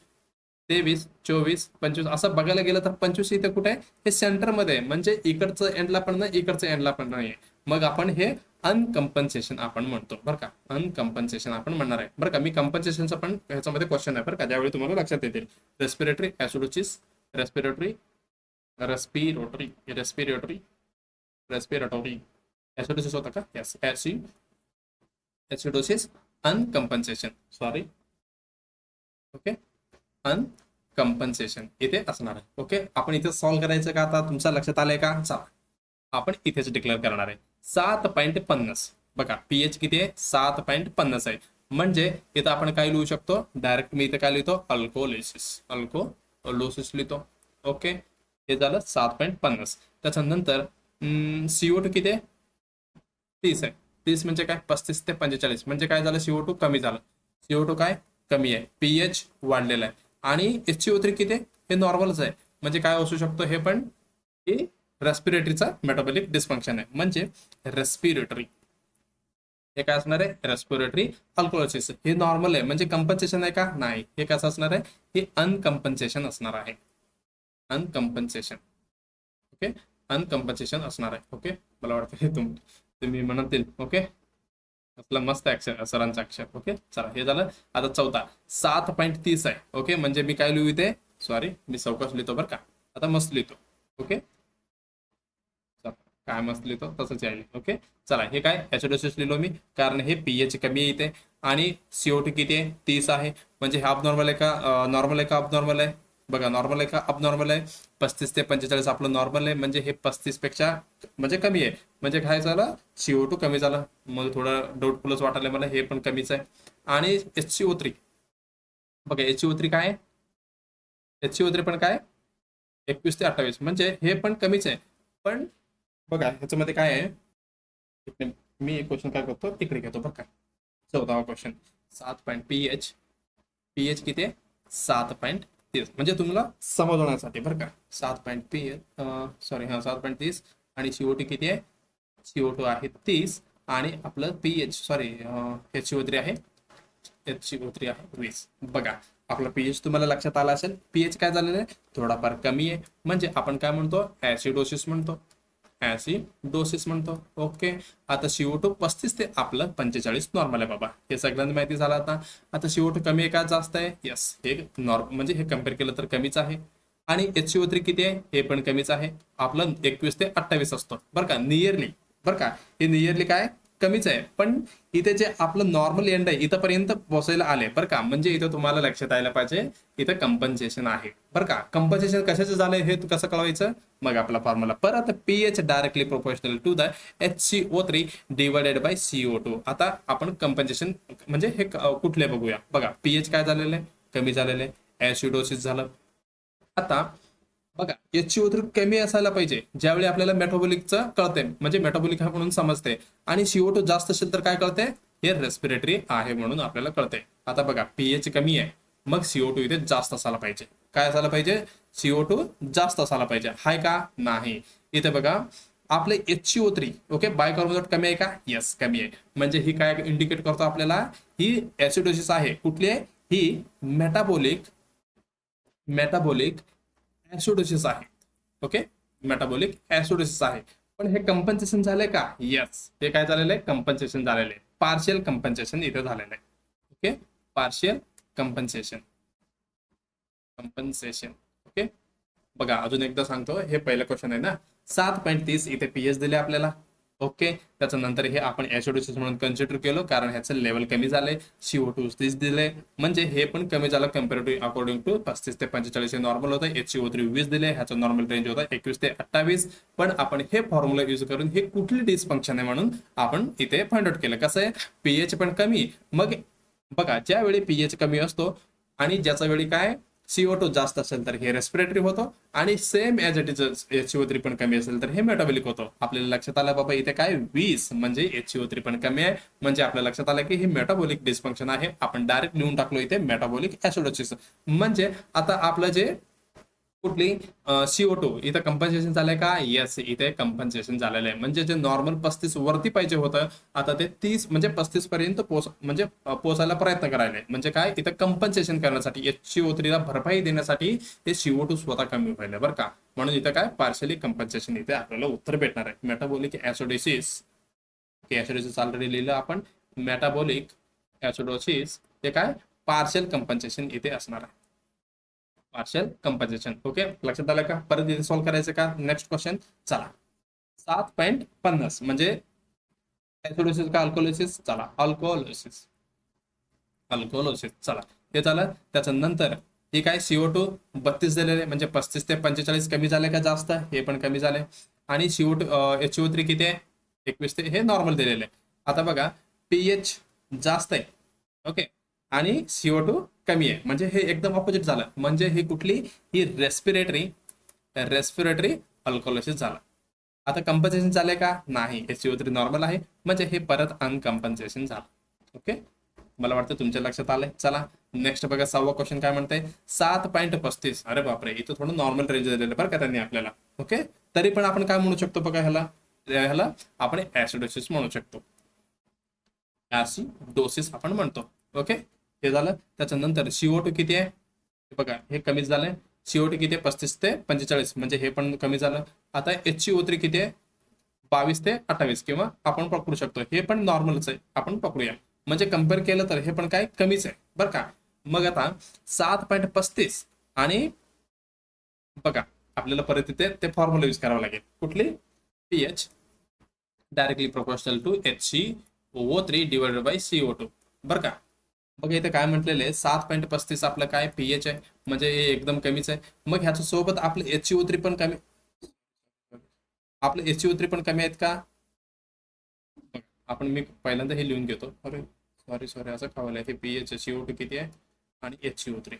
A: 24, 25 असं बघायला गेलं तर 25 इथे कुठे आहे? हे सेंटरमध्ये आहे म्हणजे इकडचं एंडला पण नाही इकडचं एंडला पण नाही. मग आपण हे अनकम्पन्सेशन आपण म्हणतो बरं का. अनकम्पन्सेशन आपण म्हणणार आहे बरं का. मी कंपन्सेशनचा पण ह्याच्यामध्ये क्वेश्चन आहे बरं का ज्यावेळी तुम्हाला लक्षात येतील. Respiratory acidosis respiratory respiratory respiratory respiratory acidosis होता का? Yes acidosis uncompensation sorry okay uncompensation इथे असणार आहे. ओके आपण इथे सॉल्व्ह करायचं का? आता तुमच्या लक्षात आलंय का? चला आपण इथेच डिक्लेअर करणार आहे. 7.50 बघा पीएच किती आहे? 7.50 आहे म्हणजे इथं आपण काय लिहू शकतो? डायरेक्ट मी इथे काय लिहितो? अल्कोहोलिसिस लिहितो. ओके हे झालं 7.50. त्याच्यानंतर CO2 किती आहे? 30 आहे. 30 म्हणजे काय? 35 ते 45 म्हणजे काय झालं? CO2 कमी झालं. CO2 काय कमी आहे? पीएच वाढलेला आहे आणि HCO3 किती आहे? हे नॉर्मलच आहे म्हणजे काय असू शकतो? हे पण हे रेस्पिरेटरीचा मेटाबॉलिक डिस्फंक्शन आहे म्हणजे रेस्पिरेटरी हे काय असणार आहे? रेस्पिरेटरी अल्कोहोलिसिस. हे नॉर्मल आहे म्हणजे कंपन्सेशन आहे का? नाही. हे कसं असणार आहे? हे अनकम्पन्सेशन असणार आहे. अनकम्पन्सेशन ओके अनकम्पन्सेशन असणार आहे. ओके मला वाटतं हे तुम्ही म्हणतील. ओके असला मस्त अक्षर सरांचा अक्षर. ओके चला हे झालं. आता चौथा 7.30 आहे. ओके म्हणजे मी काय लिहू इथे, सॉरी मी चौकस लिहितो बरं का, आता मस्त लिहितो. ओके चला, काय मस्त लिहितो तसंच यायला. ओके चला हे काय ऍसिडोसिस लिहिलो मी, कारण हे पीएच कमी आहे इथे. आणि CO2 किती आहे 30 आहे. म्हणजे हे अबनॉर्मल आहे का नॉर्मल आहे का अबनॉर्मल आहे, बघा नॉर्मल आहे का अबनॉर्मल आहे. 35 ते 45 आपलं नॉर्मल आहे, म्हणजे हे 35 पेक्षा म्हणजे कमी आहे. म्हणजे काय झालं CO2 कमी झालं. मग थोडं डाऊटफुलच वाटायला मला, हे पण कमीच आहे. आणि HCO3 बघा, HCO3 काय आहे, HCO3 पण काय 21 ते 28 म्हणजे हे पण कमीच आहे. पण बघा ह्याच्यामध्ये काय आहे, मी एक क्वेश्चन काय करतो इकडे घेतो बघा. 14वा क्वेश्चन 7 पीएच किती आहे 7.30 म्हणजे तुम्हाला समजवण्यासाठी बरं का. 7.30 सॉरी हा 7.30 आणि CO2 किती आहे, CO2 आहे 30 आणि आपलं पीएच सॉरी HCO3 आहे, HCO3 आहे 20. बघा आपला पीएच तुम्हाला लक्षात आला असेल. पीएच काय झालेलं आहे थोडाफार कमी आहे, म्हणजे आपण काय म्हणतो ऍसिडोसिस म्हणतो, ऍसिडोसिस म्हणतो. ओके आता CO2 35 ते आपलं 45 नॉर्मल आहे बाबा, हे सगळ्यांना माहिती झालं. आता CO2 कमी आहे का जास्त आहे, यस हे नॉर्मल म्हणजे हे कम्पेअर केलं तर कमीच आहे. आणि HCO3 किती आहे, हे पण कमीच आहे. आपलं 21 ते 28 असतो बरं का नियरली, बरं का हे नियरली काय कमीच आहे. पण इथे जे आपलं नॉर्मल एंड आहे इथंपर्यंत पोहोचायला आले बरं का, म्हणजे इथं तुम्हाला लक्षात यायला पाहिजे इथं कंपन्सेशन आहे बरं का. कंपन्सेशन कशाचं झालंय हे कसं कळवायचं, मग आपला फॉर्म्युला परत pH directly proportional to the HCO3 divided by CO2. आता आपण कंपन्सेशन म्हणजे हे कुठले बघूया. बघा पीएच काय झालेलं आहे कमी झालेलं आहे, ऍसिडोसिस झालं. आता बघा HCO3 कमी असायला पाहिजे ज्यावेळी आपल्याला मेटाबॉलिकचं कळते, म्हणजे मेटाबॉलिक आहे म्हणून समजते. आणि CO2 जास्त असेल तर काय कळते, हे रेस्पिरेटरी आहे म्हणून आपल्याला कळते. आता बघा पीएच कमी आहे, मग CO2 इथे जास्त असायला पाहिजे. काय असायला पाहिजे, CO2 जास्त असायला पाहिजे. हाय का नाही, इथे बघा आपले HCO3 ओके बायकार्बोनेट कमी आहे का, यस कमी आहे. म्हणजे ही काय इंडिकेट करतो आपल्याला, ही ऍसिडोसिस आहे. कुठली आहे ही, मेटाबॉलिक ऍसिडोसिस आहे. ओके मेटाबॉलिक ऍसिडोसिस आहे. पण हे कंपन्सेशन झालंय का, यस हे काय झालेलं आहे कंपन्सेशन झालेलं आहे. पार्शियल कंपन्सेशन इथे झालेलं आहे. ओके पार्शियल कंपन्सेशन ओके बघा अजून एकदा सांगतो, हे पहिलं क्वेश्चन आहे ना. 7.30 इथे पीएच दिले आपल्याला. ओके त्याच्यानंतर हे आपण ऍसिडोसिस म्हणून कन्सिडर केलं कारण ह्याचं लेवल कमी झालंय. CO2 30 दिले म्हणजे हे पण कमी झालं कम्पेरेटिव्ह अकॉर्डिंग टू 35 ते 45 हे नॉर्मल होतं. HCO3 20 दिले, ह्याचा नॉर्मल रेंज होता 21 ते 28. पण आपण हे फॉर्म्युला युज करून हे कुठली डिस्फंक्शन आहे म्हणून आपण इथे फाइंड आउट केलं. कसं आहे पीएच पण कमी, मग बघा ज्यावेळी पीएच कमी असतो आणि ज्याच्या वेळी काय CO2 जास्त असेल तर हे रेस्पिरेटरी होतो, आणि same age it is HCO3 पण कमी असेल तर हे मेटाबॉलिक होतो. आपल्याला लक्षात आलं बाबा इथे काय 20 म्हणजे HCO3 पण कमी आहे, म्हणजे आपल्या लक्षात आलं की हे मेटाबॉलिक डिस्फंक्शन आहे. आपण डायरेक्ट लिहून टाकलो इथे मेटाबॉलिक ऍसिडोसिस. म्हणजे आता आपलं जे कुठली CO2 इथं कंपन्सेशन झालंय का, येस इथे कंपन्सेशन झालेलं आहे. म्हणजे जे नॉर्मल 35 वरती पाहिजे होतं आता ते 30 म्हणजे 35 पर्यंत म्हणजे पोहोचायला प्रयत्न करायला. म्हणजे काय इथं कंपन्सेशन करण्यासाठी HCO3 ला भरपाई देण्यासाठी हे CO2 स्वतः कमी व्हायला बरं का. म्हणून इथं काय पार्शली कंपन्सेशन इथे आपल्याला उत्तर भेटणार आहे. मेटाबॉलिक ऍसिडोसिस ऍसिडोसिस ऑलरेडी लिहिलं आपण. मेटाबॉलिक ऍसिडोसिस हे काय पार्शियल कंपन्सेशन इथे असणार आहे. पार्शियल कंपन्सेशन ओके लक्षात आलं का. परत इथे सॉल्व्ह करायचं का नेक्स्ट क्वेश्चन. चला 7.50 म्हणजे ऍसिडोसिस का अल्कोहोलिसिस, चला अल्कोहोलिसिस चला हे झालं. त्याच्यानंतर हे काय CO2 32 दिलेले म्हणजे 35 ते 45 कमी झाले का जास्त, हे पण कमी झाले. आणि HCO3 किती आहे 21 ते हे नॉर्मल दिलेले. आता बघा पीएच जास्त आहे ओके आणि CO2 कमी आहे, म्हणजे हे एकदम ऑपोजिट झालं. म्हणजे ही कुठली ही रेस्पिरेटरी अल्कोहोलिसिस झाला. आता कंपन्सेशन झालंय का नाही, HCO3 नॉर्मल आहे म्हणजे हे परत अनकंपन्सेशन झालं. ओके मला वाटतं तुमच्या लक्षात आलंय. चला नेक्स्ट बघा 6वा क्वेश्चन काय म्हणतंय 7.35. अरे बापरे इथं थोडं नॉर्मल रेंज दिलेलं बरं का त्यांनी आपल्याला. ओके तरी पण आपण काय म्हणू शकतो बघा, ह्याला आपण ऍसिडोसिस म्हणू शकतो. ऍसिडोसिस आपण म्हणतो. ओके हे झालं. त्याच्यानंतर CO2 किती आहे बघा हे कमीच झालंय. CO2 किती आहे 35 ते 45 म्हणजे हे पण कमी झालं. आता HCO3 किती आहे 22 ते 28 किंवा आपण पकडू शकतो, हे पण नॉर्मलच आहे, आपण पकडूया. म्हणजे कम्पेअर केलं तर हे पण काय कमीच आहे बरं का. मग आता 7.35 आणि बघा आपल्याला परत तिथे ते फॉर्म्युला यूज करावा लागेल. कुठली? PH directly proportional to HCO3 divided by CO2 बरं का. बघा इथे काय म्हटलेलं आहे, 7.35 आपलं काय पीएच आहे, म्हणजे हे एकदम कमीच आहे. मग ह्याच्या सोबत आपलं HCO3 पण कमी, आपलं HCO3 पण कमी आहेत का? आपण मी पहिल्यांदा हे लिहून घेतो. अरे सॉरी सॉरी, असं खावलं आहे. हे पीएच CO2 किती आहे आणि HCO3,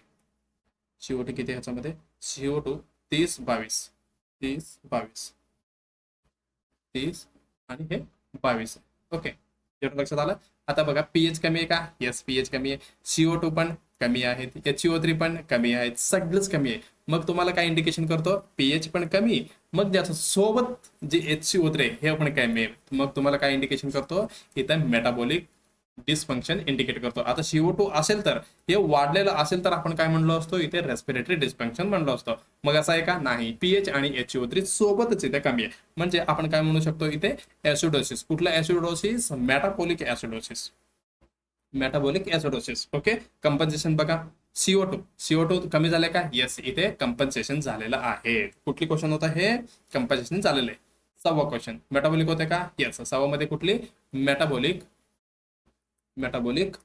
A: CO2 किती आहे ह्याच्यामध्ये, CO2 30 22 30 22 30 आणि हे 22 आहे. ओके, एवढं लक्षात आलं. आता बघा पीएच कमी आहे का? येस, पीएच कमी आहे. CO2 पण कमी आहेत, HCO3 पण कमी आहेत, सगळंच कमी आहे. मग तुम्हाला काय इंडिकेशन करतो? पीएच पण कमी, मग ज्याच्या सोबत जे HCO3 आहे हे पण कमी आहे, मग तुम्हाला काय इंडिकेशन करतो? इथं मेटाबॉलिक डिस्फंक्शन इंडिकेट करतो. आता CO2 असेल तर, हे वाढलेलं असेल तर आपण काय म्हणलो असतो? इथे रेस्पिरेटरी डिस्फंक्शन म्हणलो असतो. मग असं आहे का? नाही, पीएच आणि HCO3 सोबतच इथे कमी आहे, म्हणजे आपण काय म्हणू शकतो इथे? ऍसिडोसिस. कुठलं acidosis? Metabolic acidosis, metabolic acidosis. Okay, compensation बघा, CO2 कमी झाले का? येस, इथे कंपन्सेशन झालेलं आहे. कुठली क्वेश्चन होता हे? कंपन्सेशन झालेलं आहे. 6वा क्वेश्चन, मेटाबॉलिक होते का? येस, 6वा मध्ये कुठली? Metabolic metabolic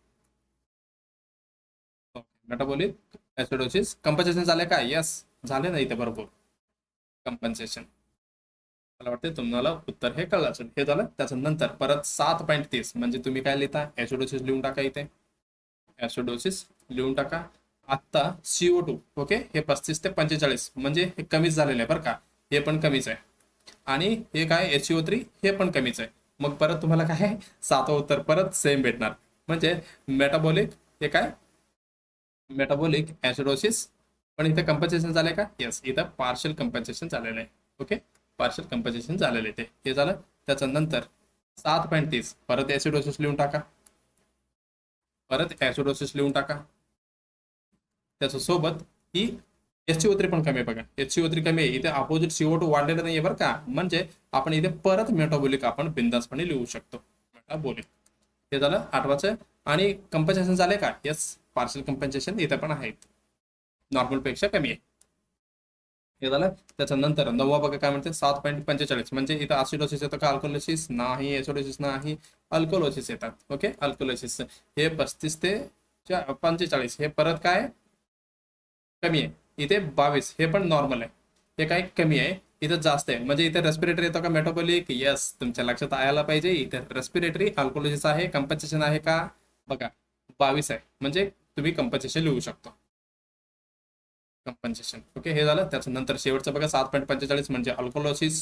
A: metabolic acidosis. Compensation झाले का? येस, झाले ना इथे बरोबर कंपन्सेशन. मला वाटतं तुम्हाला उत्तर हे कळलं असेल. हे झालं. त्याच्या नंतर परत 7.30 म्हणजे तुम्ही काय लिहिता? ऍसिडोसिस लिहून टाका इथे, ऍसिडोसिस लिहून टाका. आता CO2 ओके, हे 35 ते 45 म्हणजे हे कमीच झालेलं आहे बरं का, हे पण कमीच आहे. आणि हे काय? HCO3 हे पण कमीच आहे. मग परत तुम्हाला काय आहे? 7वं उत्तर परत सेम भेटणार, म्हणजे मेटाबॉलिक, हे काय? मेटाबॉलिक ऍसिडोसिस. पण इथे कंपन्सेशन झालंय का? येस, इथं पार्शियल कंपन्सेशन झालेलं आहे. ओके, पार्शियल कंपन्सेशन झालेलं आहे, हे झालं. त्याच्या नंतर 7.30 परत ऍसिडोसिस लिहून टाका, परत ऍसिडोसिस लिहून टाका. त्याच्या सोबत ही HCO3 पण कमी आहे बघा, HCO3 कमी आहे, इथे अपोजिट CO2 वाढलेलं नाहीये बरं का, म्हणजे आपण इथे परत मेटाबॉलिक आपण बिंदासपणे लिहू शकतो, मेटाबॉलिक. हे झालं 8वाचं. आणि कंपन्सेशन झाले का? येस, पार्शियल कंपन्सेशन इथे पण आहेत, नॉर्मल पेक्षा कमी आहे. हे झालं. त्याच्यानंतर 9वा बघा काय म्हणते? 7.45 म्हणजे इथं ऍसिडोसिस येतं का? अल्कोलोसिस नाही, एसिडोसिस नाही, अल्कोलोसिस येतात. ओके, अल्कोलोसिस. हे 35 ते 45 हे परत काय कमी आहे. इथे 22 हे पण नॉर्मल आहे, हे काय कमी आहे, इथं जास्त आहे. म्हणजे इथे रेस्पिरेटरी येतो का? मेटाबॉलिक. येस, तुमच्या लक्षात यायला पाहिजे, इथे रेस्पिरेटरी अल्कोलोसिस आहे. कंपन्सेशन आहे का? बघा 22 आहे, म्हणजे तुम्ही कंपन्सेशन लिहू शकतो, कंपन्सेशन. ओके, हे झालं. त्याच्यानंतर शेवटचं बघा 7.45 म्हणजे अल्कोलोसिस,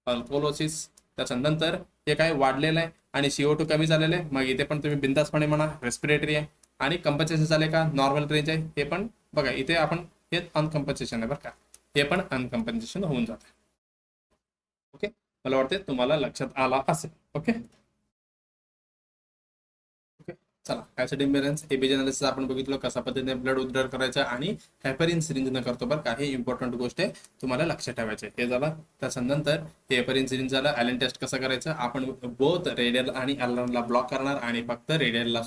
A: अल्कोलोसिस. त्याच्यानंतर हे काय वाढलेलं आहे आणि CO2 कमी झालेलं आहे, मग इथे पण तुम्ही बिंदासपणे म्हणा रेस्पिरेटरी आहे. आणि कंपन्सेशन झाले का? नॉर्मल रेंज आहे, हे पण बघा इथे आपण हे अनकम्पन्सेशन आहे बरं का, हे पण अनकम्पन्सेशन होऊन जातं. ओके, मला वाटते तुम्हाला लक्षात आला असेल. ओके ओके, चला. ऍसिड इम्बॅलन्स एबीजी अनालिसिस आपण बघितलं, कसा पद्धतीने ब्लड उद्धार करायचा आणि हेपरिन सिरिंज न करतो बरं का, हे इम्पॉर्टंट गोष्ट आहे, तुम्हाला लक्षात ठेवायचे. हे झालं. त्याच्यानंतर हेपरिन सिरिंज झालं. ॲलन टेस्ट कसं करायचं? आपण बोथ रेडियल आणि अल्नारला ब्लॉक करणार आणि फक्त रेडियलला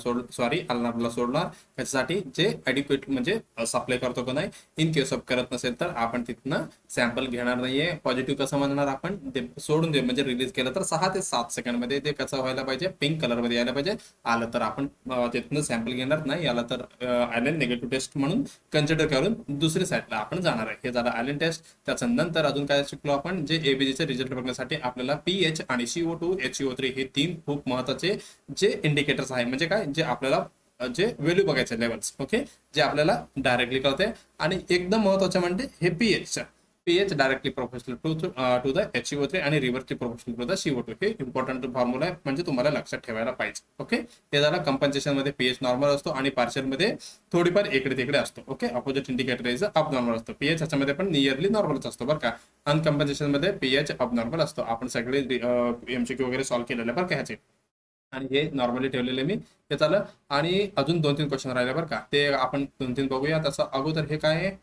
A: अल्नारला सोडणार. त्याच्यासाठी जे ॲडिक्वेट म्हणजे सप्लाय करतो का नाही, इन केस ऑफ करत नसेल तर आपण तिथनं सॅम्पल घेणार नाहीये. पॉझिटिव्ह कसं म्हणणार? आपण ते सोडून दे, म्हणजे रिलीज केलं तर 6 ते 7 सेकंडमध्ये ते कसं व्हायला पाहिजे? पिंक कलरमध्ये यायला पाहिजे. आलं तर आपण तिथनं सॅम्पल घेणार नाही, आला तर आयलन निगेटिव्ह टेस्ट म्हणून कन्सिडर करून दुसऱ्या साईडला आपण जाणार आहे. हे झालं आयलन टेस्ट. त्याच्यानंतर अजून काय शिकलो आपण? जे एबीजीचे रिझल्ट बघण्यासाठी आपल्याला पीएच आणि CO2 HCO3 हे 3 खूप महत्वाचे जे इंडिकेटर्स आहे, म्हणजे काय, जे आपल्याला जे व्हॅल्यू बघायचे लेवल्स. ओके, जे आपल्याला डायरेक्टली कळते. आणि एकदम महत्वाचं म्हणजे हे pH directly proportional to the HCO3 आणि रिव्हर्सली प्रोपोर्शनल टू द CO2. हे इम्पॉर्टंट फॉर्म्युला आहे, म्हणजे तुम्हाला लक्षात ठेवायला पाहिजे. ओके, हे झालं. कंपन्सेशन मध्ये पीएच नॉर्मल असतो आणि पार्शियल मध्ये थोडीफार इकडे तिकडे असतो. Okay, opposite indicator is up normal असतो. पीएच ह्याच्यामध्ये पण नियरली नॉर्मलच असतो बरं का. अनकम्पन्सेशन मध्ये पीएच अप नॉर्मल असतो. आपण सगळे MCQ वगैरे सॉल्व्ह केलेले बरं का ह्याचे, आणि हे नॉर्मली ठेवलेले मी. हे झालं. आणि अजून 2-3 क्वेश्चन राहिले बरं का, ते आपण 2-3 बघूया. तसं अगोदर हे काय आहे?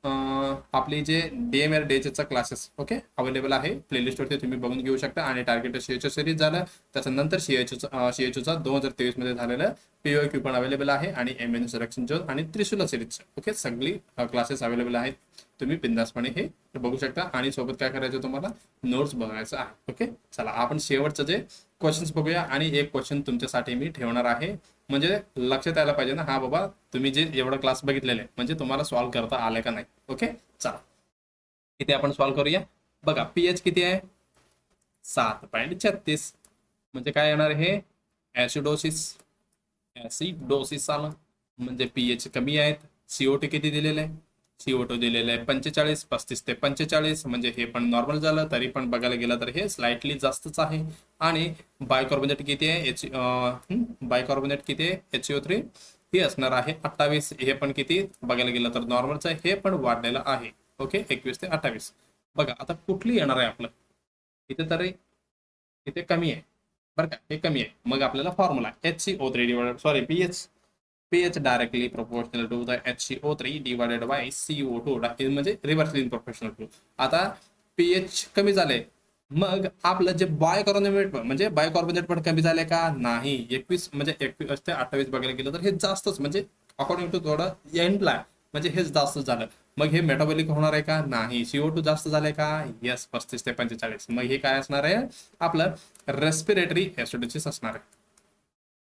A: आपली जे DMR डेचा क्लासेस ओके अवेलेबल आहे प्लेलिस्टवरती तुम्ही बघून घेऊ शकता. आणि टार्गेट सीएचओ सिरीज झालं, त्याच्यानंतर सीएचओचा 2023 मध्ये झालेलं POQ पण अवेलेबल आहे, आणि MN सिलेक्शन जोन आणि त्रिशूला सिरीज ओके सगळी क्लासेस अवेलेबल आहेत. तुम्ही बिंदासपणे हे बघू शकता. आणि सोबत काय करायचं तुम्हाला नोट्स बघायचं आहे. ओके चला आपण शेवटचं जे क्वेश्चन्स बघूया. आणि एक क्वेश्चन तुमच्यासाठी मी ठेवणार आहे, म्हणजे लक्षात यायला पाहिजे ना, हा बाबा तुम्ही जे एवढा क्लास बघितलेले म्हणजे तुम्हाला सॉल्व्ह करता आले का नाही. ओके चला इथे आपण सॉल्व्ह करूया. बघा पीएच किती आहे 7.36, म्हणजे काय येणार हे ऍसिडोसिस आलं, म्हणजे पीएच कमी आहेत. CO2 किती दिलेलं आहे, CO2 दिलेलं आहे 45, 35 ते 45, म्हणजे हे पण नॉर्मल झालं. तरी पण बघायला गेलं तर हे स्लाइटली जास्तच आहे. आणि बायकार्बोनेट किती आहे बायकार्बोनेट किती आहे HCO3 हे असणार आहे 28. हे पण किती बघायला गेलं तर नॉर्मलच आहे, हे पण वाढलेलं आहे. ओके 21 ते 28. बघा आता कुठली येणार आहे आपलं इथे, तरी इथे कमी आहे बरं का, हे कमी आहे. मग आपल्याला formula HCO3 divided sorry pH directly proportional to the HCO3 divided by CO2 म्हणजे रिव्हर्सली इन प्रोपोर्शनल टू. आता pH कमी झाले, मग आपलं जे बायकार्बोनेट पण कमी झाले का नाही. 21 म्हणजे 21 ते 28 बघायला गेलं तर हे जास्तच, म्हणजे अकॉर्डिंग टू थोडं एंडला म्हणजे हेच जास्त झालं. मग हे मेटाबॉलिक होणार आहे का नाही. CO2 जास्त झाले का यस 35 ते 45. मग हे काय असणार आहे आपलं रेस्पिरेटरी ऍसिडोसिस असणार आहे.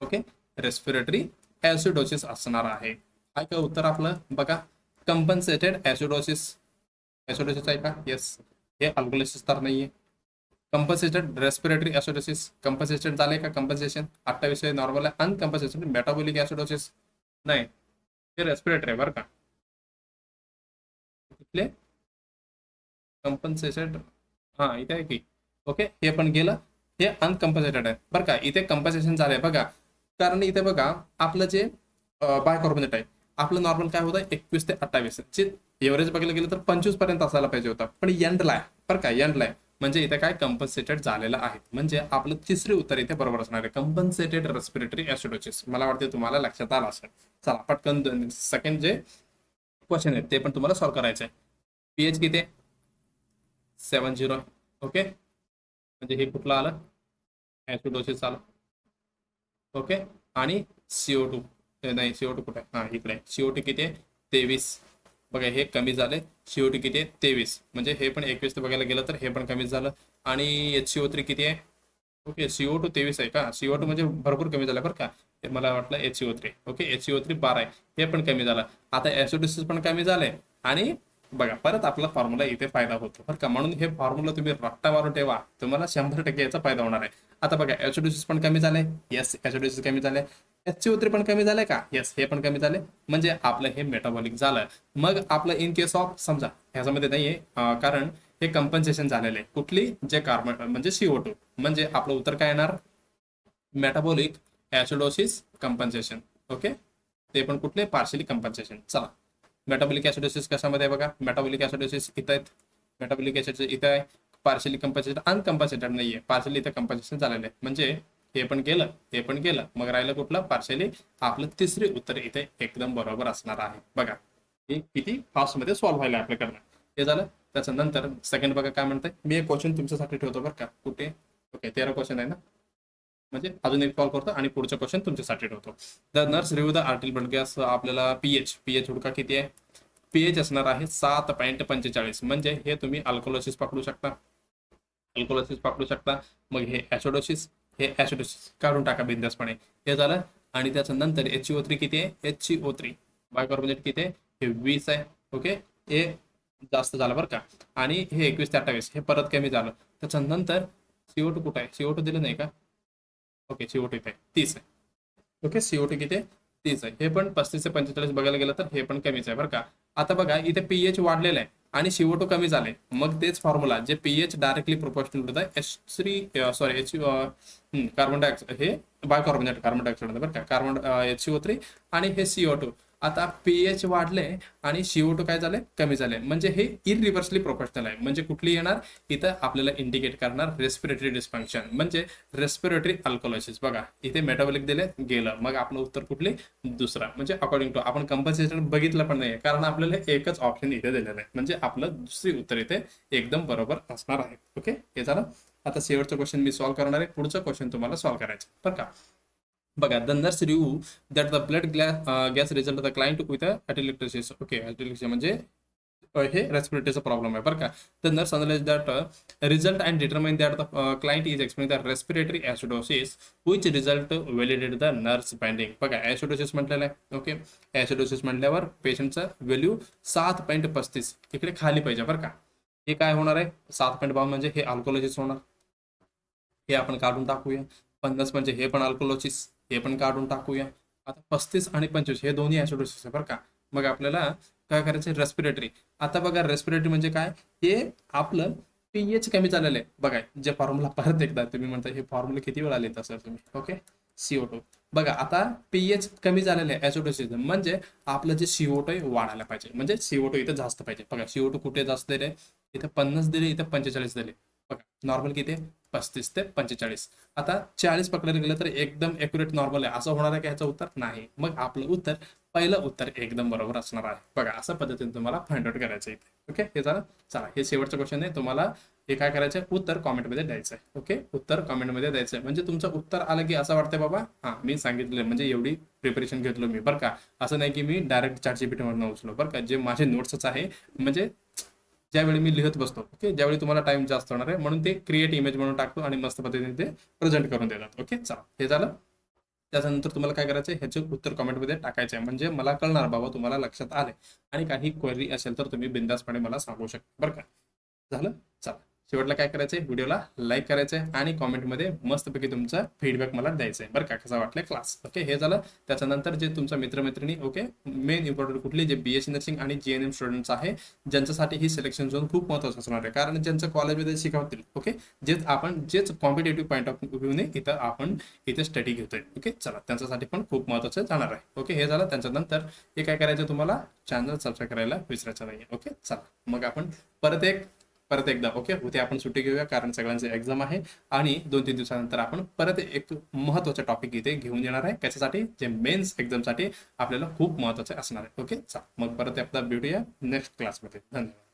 A: ओके रेस्पिरेटरी ऍसिडोसिस असणार आहे. काय का उत्तर आपलं बघा कंपन्सेटेड ऍसिडोसिस आहे का यस. हे अल्कोहोलिसिस तर नाहीये. कंपन्सेटेड रेस्पिरेटरी ऍसिडोसिस कंपन्सेटेड झाले का कंपन्सेशन 28 नॉर्मल आहे. अनकंपन्सेटेड मेटाबॉलिक ऍसिडोसिस नाही, हे रेस्पिरेटरी आहे बरं का. इथले कंपन्सेटेड हा इथे आहे की ओके हे पण गेलं, हे अनकम्पन्सेटेड आहे बरं का. इथे कंपन्सेशन झालंय बघा, कारण इथे बघा आपलं जे बायकार्बोनेट आहे आपलं नॉर्मल काय होतं 21 ते 28, जे एव्हरेज बघायला गेलं तर 25 पर्यंत असायला पाहिजे होता, पण एंडला आहे बरं का, एंडला आहे. म्हणजे इथे काय कंपन्सेटेड झालेलं आहे. म्हणजे आपलं तिसरे उत्तर इथे बरोबर असणार आहे कंपन्सेटेड रेस्पिरेटरी ऍसिडोसिस. मला वाटते तुम्हाला लक्षात आलं असेल. चला पटकन सेकंड जे क्वेश्चन आहे ते पण तुम्हाला सॉल्व्ह करायचं आहे. पीएच किती 70 ओके, म्हणजे हे कुठलं आलं ऍसिडोसिस आलं. ओके आणि CO2 नाही CO2 कुठे आहे हा इकडे CO2 किती आहे 23. बघा हे कमी झाले. CO2 किती आहे 23, म्हणजे हे पण 21 बघायला गेलं तर हे पण कमी झालं. आणि HCO3 किती आहे ओके CO2 23 आहे का. CO2 म्हणजे भरपूर कमी झालं बरं का. मला वाटलं HCO3 ओके HCO3 12 आहे, हे पण कमी झालं. आता ऍसिडोसिस पण कमी झाले. आणि बघा परत आपला फॉर्म्युला इथे फायदा होतो बरं का. म्हणून हे फॉर्म्युला तुम्ही रट्टा मारून ठेवा, तुम्हाला 100% याचा फायदा होणार आहे. आता बघा ऍसिडोसिस पण कमी झाले येस, ऍसिडोसिस कमी झाले. HCO3 पण कमी झाले का येस, हे पण कमी झाले. म्हणजे आपलं हे मेटाबॉलिक झालं. मग आपलं इन केस ऑफ समजा ह्याच्यामध्ये नाहीये कारण हे कंपन्सेशन झालेलं आहे. कुठली जे कार्बन म्हणजे CO2, म्हणजे आपलं उत्तर काय येणार मेटाबॉलिक ऍसिडोसिस कंपन्सेशन. ओके ते पण कुठले पार्शियली कंपन्सेशन. चला मेटाबॉलिक ऍसिडोसिस कशामध्ये बघा मेटाबॉलिक ऍसिडोसिस इथं आहेत, मेटाबॉलिक ऍसिड इथं आहे. पार्शियली कंपन्सेटेड अनकंपन्सेटेड नाहीये, पार्शियली इथं कंपन्सेशन झालेलं आहे. म्हणजे हे पण गेलं हे पण गेलं, मग राहिलं कुठलं पार्शियली. आपलं तिसरे उत्तर इथे एकदम बरोबर असणार आहे. बघा हे किती फास्ट मध्ये सॉल्व्ह व्हायला आपल्याकडनं. हे झालं. त्याच्यानंतर सेकंड बघा काय म्हणतंय. मी एक क्वेश्चन तुमच्यासाठी ठेवतो बरं का. कुठे ओके 13 क्वेश्चन आहे ना, म्हणजे अजून एक कॉल करतो आणि पुढचं क्वेश्चन तुमच्यासाठी ठेवतो. The nurse review the article blood gas आपल्याला पीएच हुडका किती आहे. पीएच असणार आहे 7.45, म्हणजे हे तुम्ही अल्कोहोलिसिस पकडू शकता. मग हे ऍसिडोसिस काढून टाका बिंदासपणे. हे झालं. आणि त्याच्या नंतर HCO3 किती आहे HCO3 बायकार्बोनेट किती आहे हे 20 आहे. ओके हे जास्त झालं बरं का. आणि हे 21 ते 28 हे परत कमी झालं. त्याच्यानंतर CO2 कुठं आहे CO2 दिलं नाही का ओके CO2 इथे 30 आहे. ओके CO2 किती आहे 30 आहे. हे पण 35 ते 45 बघायला गेलं तर हे पण कमीच आहे बरं का. आता बघा इथे पीएच वाढलेलं आहे आणि CO2 कमी झाले. मग तेच फॉर्म्युला जे पीएच डायरेक्टली प्रोपोर्शनल होत आहे कार्बन डायऑक्साइड हे बायकार्बोनेट कार्बन डायऑक्साइड बरं का HCO3 आणि हे CO2. आता पीएच वाढले आणि CO2 काय झाले, कमी झाले, म्हणजे हे इरिव्हर्सली प्रोपोर्शनल आहे. म्हणजे कुठली येणार इथं आपल्याला इंडिकेट करणार रेस्पिरेटरी डिस्फंक्शन, म्हणजे रेस्पिरेटरी अल्कोलायसिस. बघा इथे मेटाबॉलिक दिले गेलं, मग आपलं उत्तर कुठले, दुसरा. म्हणजे अकॉर्डिंग टू आपण कंपल्सेशन बघितलं पण नाही, कारण आपल्याला एकच ऑप्शन इथे दिलेलं आहे, म्हणजे आपलं दुसरी उत्तर इथे एकदम बरोबर असणार आहे. ओके, हे झालं. आता शेवटचं क्वेश्चन मी सॉल्व्ह करणार आहे, पुढचं क्वेश्चन तुम्हाला सॉल्व्ह करायचं बरं का. बघा, the nurse review that the blood gas result the client with atelectasis. Okay, atelectasis म्हणजे हे रेस्पिरेटरीचा प्रॉब्लेम आहे बरं का. The nurse analyze that result and determine that the client is experiencing the respiratory acidosis which result validate the nurse binding. बघा acidosis म्हटलेलं आहे. Okay, acidosis म्हटल्यावर पेशंटचा व्हॅल्यू 7.35 इकडे खाली पाहिजे बरं का. हे काय होणार आहे, 7.52 म्हणजे हे अल्कोहोलिसिस होणार, हे आपण काढून टाकूया. 50 म्हणजे हे पण अल्कोहोलिसिस, हे पण काढून टाकूया. आता 35 आणि 25 हे दोन्ही ॲसिडोसिस आहे बरं का. मग आपल्याला काय करायचं, रेस्पिरेटरी. आता बघा रेस्पिरेटरी म्हणजे काय, हे आपलं पीएच कमी झालेलं आहे. बघा जे फॉर्म्युला परत एकदा तुम्ही म्हणता हे फॉर्म्युला किती वेळा लिहिता सर तुम्ही. Okay, CO2. बघा आता पीएच कमी झालेलं आहे ॲसिडोसिस, म्हणजे आपलं जे CO2 वाढायला पाहिजे, म्हणजे CO2 इथं जास्त पाहिजे. बघा CO2 कुठे जास्त दिले, इथं 50 दिले, इथं 45 दिले. बघा नॉर्मल किती, 35 ते 45. आता 40 पकडायला गेलं तर एकदम एक्युरेट नॉर्मल आहे असं होणार आहे का ह्याचं उत्तर, नाही. मग आपलं उत्तर, पहिलं उत्तर एकदम बरोबर असणार आहे. बघा अशा पद्धतीने तुम्हाला फाइंड आउट करायचं आहे. ओके, हे झालं. चला, हे शेवटचं क्वेश्चन आहे, तुम्हाला हे काय करायचं आहे, उत्तर कॉमेंटमध्ये द्यायचं आहे. ओके, उत्तर कॉमेंटमध्ये द्यायचं आहे, म्हणजे तुमचं उत्तर आलं की असं वाटतंय बाबा हां मी सांगितलं, म्हणजे एवढी प्रिपरेशन घेतलो मी बरं का. असं नाही की मी डायरेक्ट ChatGPT मधून उचलो बरं का, जे माझे नोट्सच आहे, म्हणजे ज्यावेळी मी लिहित बसतो. ओके, ज्यावेळी तुम्हाला टाइम जास्त होणार आहे म्हणून ते क्रिएट इमेज म्हणून टाकतो आणि मस्त पद्धतीने ते प्रेझेंट करून देतात. ओके, चला, हे झालं. त्याच्यानंतर तुम्हाला काय करायचं आहे, ह्याचे उत्तर कमेंटमध्ये टाकायचे आहे, म्हणजे मला कळणार बाबा तुम्हाला लक्षात आले. आणि काही क्वेरी असेल तर तुम्ही बिंदासपणे मला सांगू शकता बरं का. झालं. चला, शेवटला काय करायचंय, व्हिडिओला लाईक करायचंय आणि कॉमेंटमध्ये मस्तपैकी तुमचा फीडबॅक मला द्यायचा आहे बरं का, कसा वाटलं क्लास. ओके, हे झालं. त्याच्यानंतर जे तुमचा मित्रमैत्रिणी, ओके, मेन इम्पॉर्टंट कुठली, जे BSc नर्सिंग आणि GNM स्टुडंट्स आहे, ज्यांच्यासाठी ही सिलेक्शन झोन खूप महत्त्वाचं असणार आहे, कारण ज्यांचं कॉलेजमध्ये शिकवतील. ओके, जेच कॉम्पिटेटिव्ह पॉईंट ऑफ व्ह्यूने इथं आपण इथे स्टडी घेतोय. ओके, चला, त्यांच्यासाठी पण खूप महत्त्वाचं जाणार आहे. ओके, हे झालं. त्याच्यानंतर हे काय करायचं, तुम्हाला चॅनल सबस्क्राईब करायला विसरायचं नाही. ओके, चला, मग आपण परत एकदा ओके, उद्या आपण सुट्टी घेऊया कारण सगळ्यांचे एक्झाम आहे, आणि 2-3 दिवसानंतर आपण परत एक महत्त्वाचा टॉपिक इथे घेऊन येणार आहे, कशासाठी, जे मेन्स एक्झामसाठी आपल्याला खूप महत्त्वाचे असणार आहे. ओके, चला, मग परत आपला भेटूया नेक्स्ट क्लासमध्ये. धन्यवाद.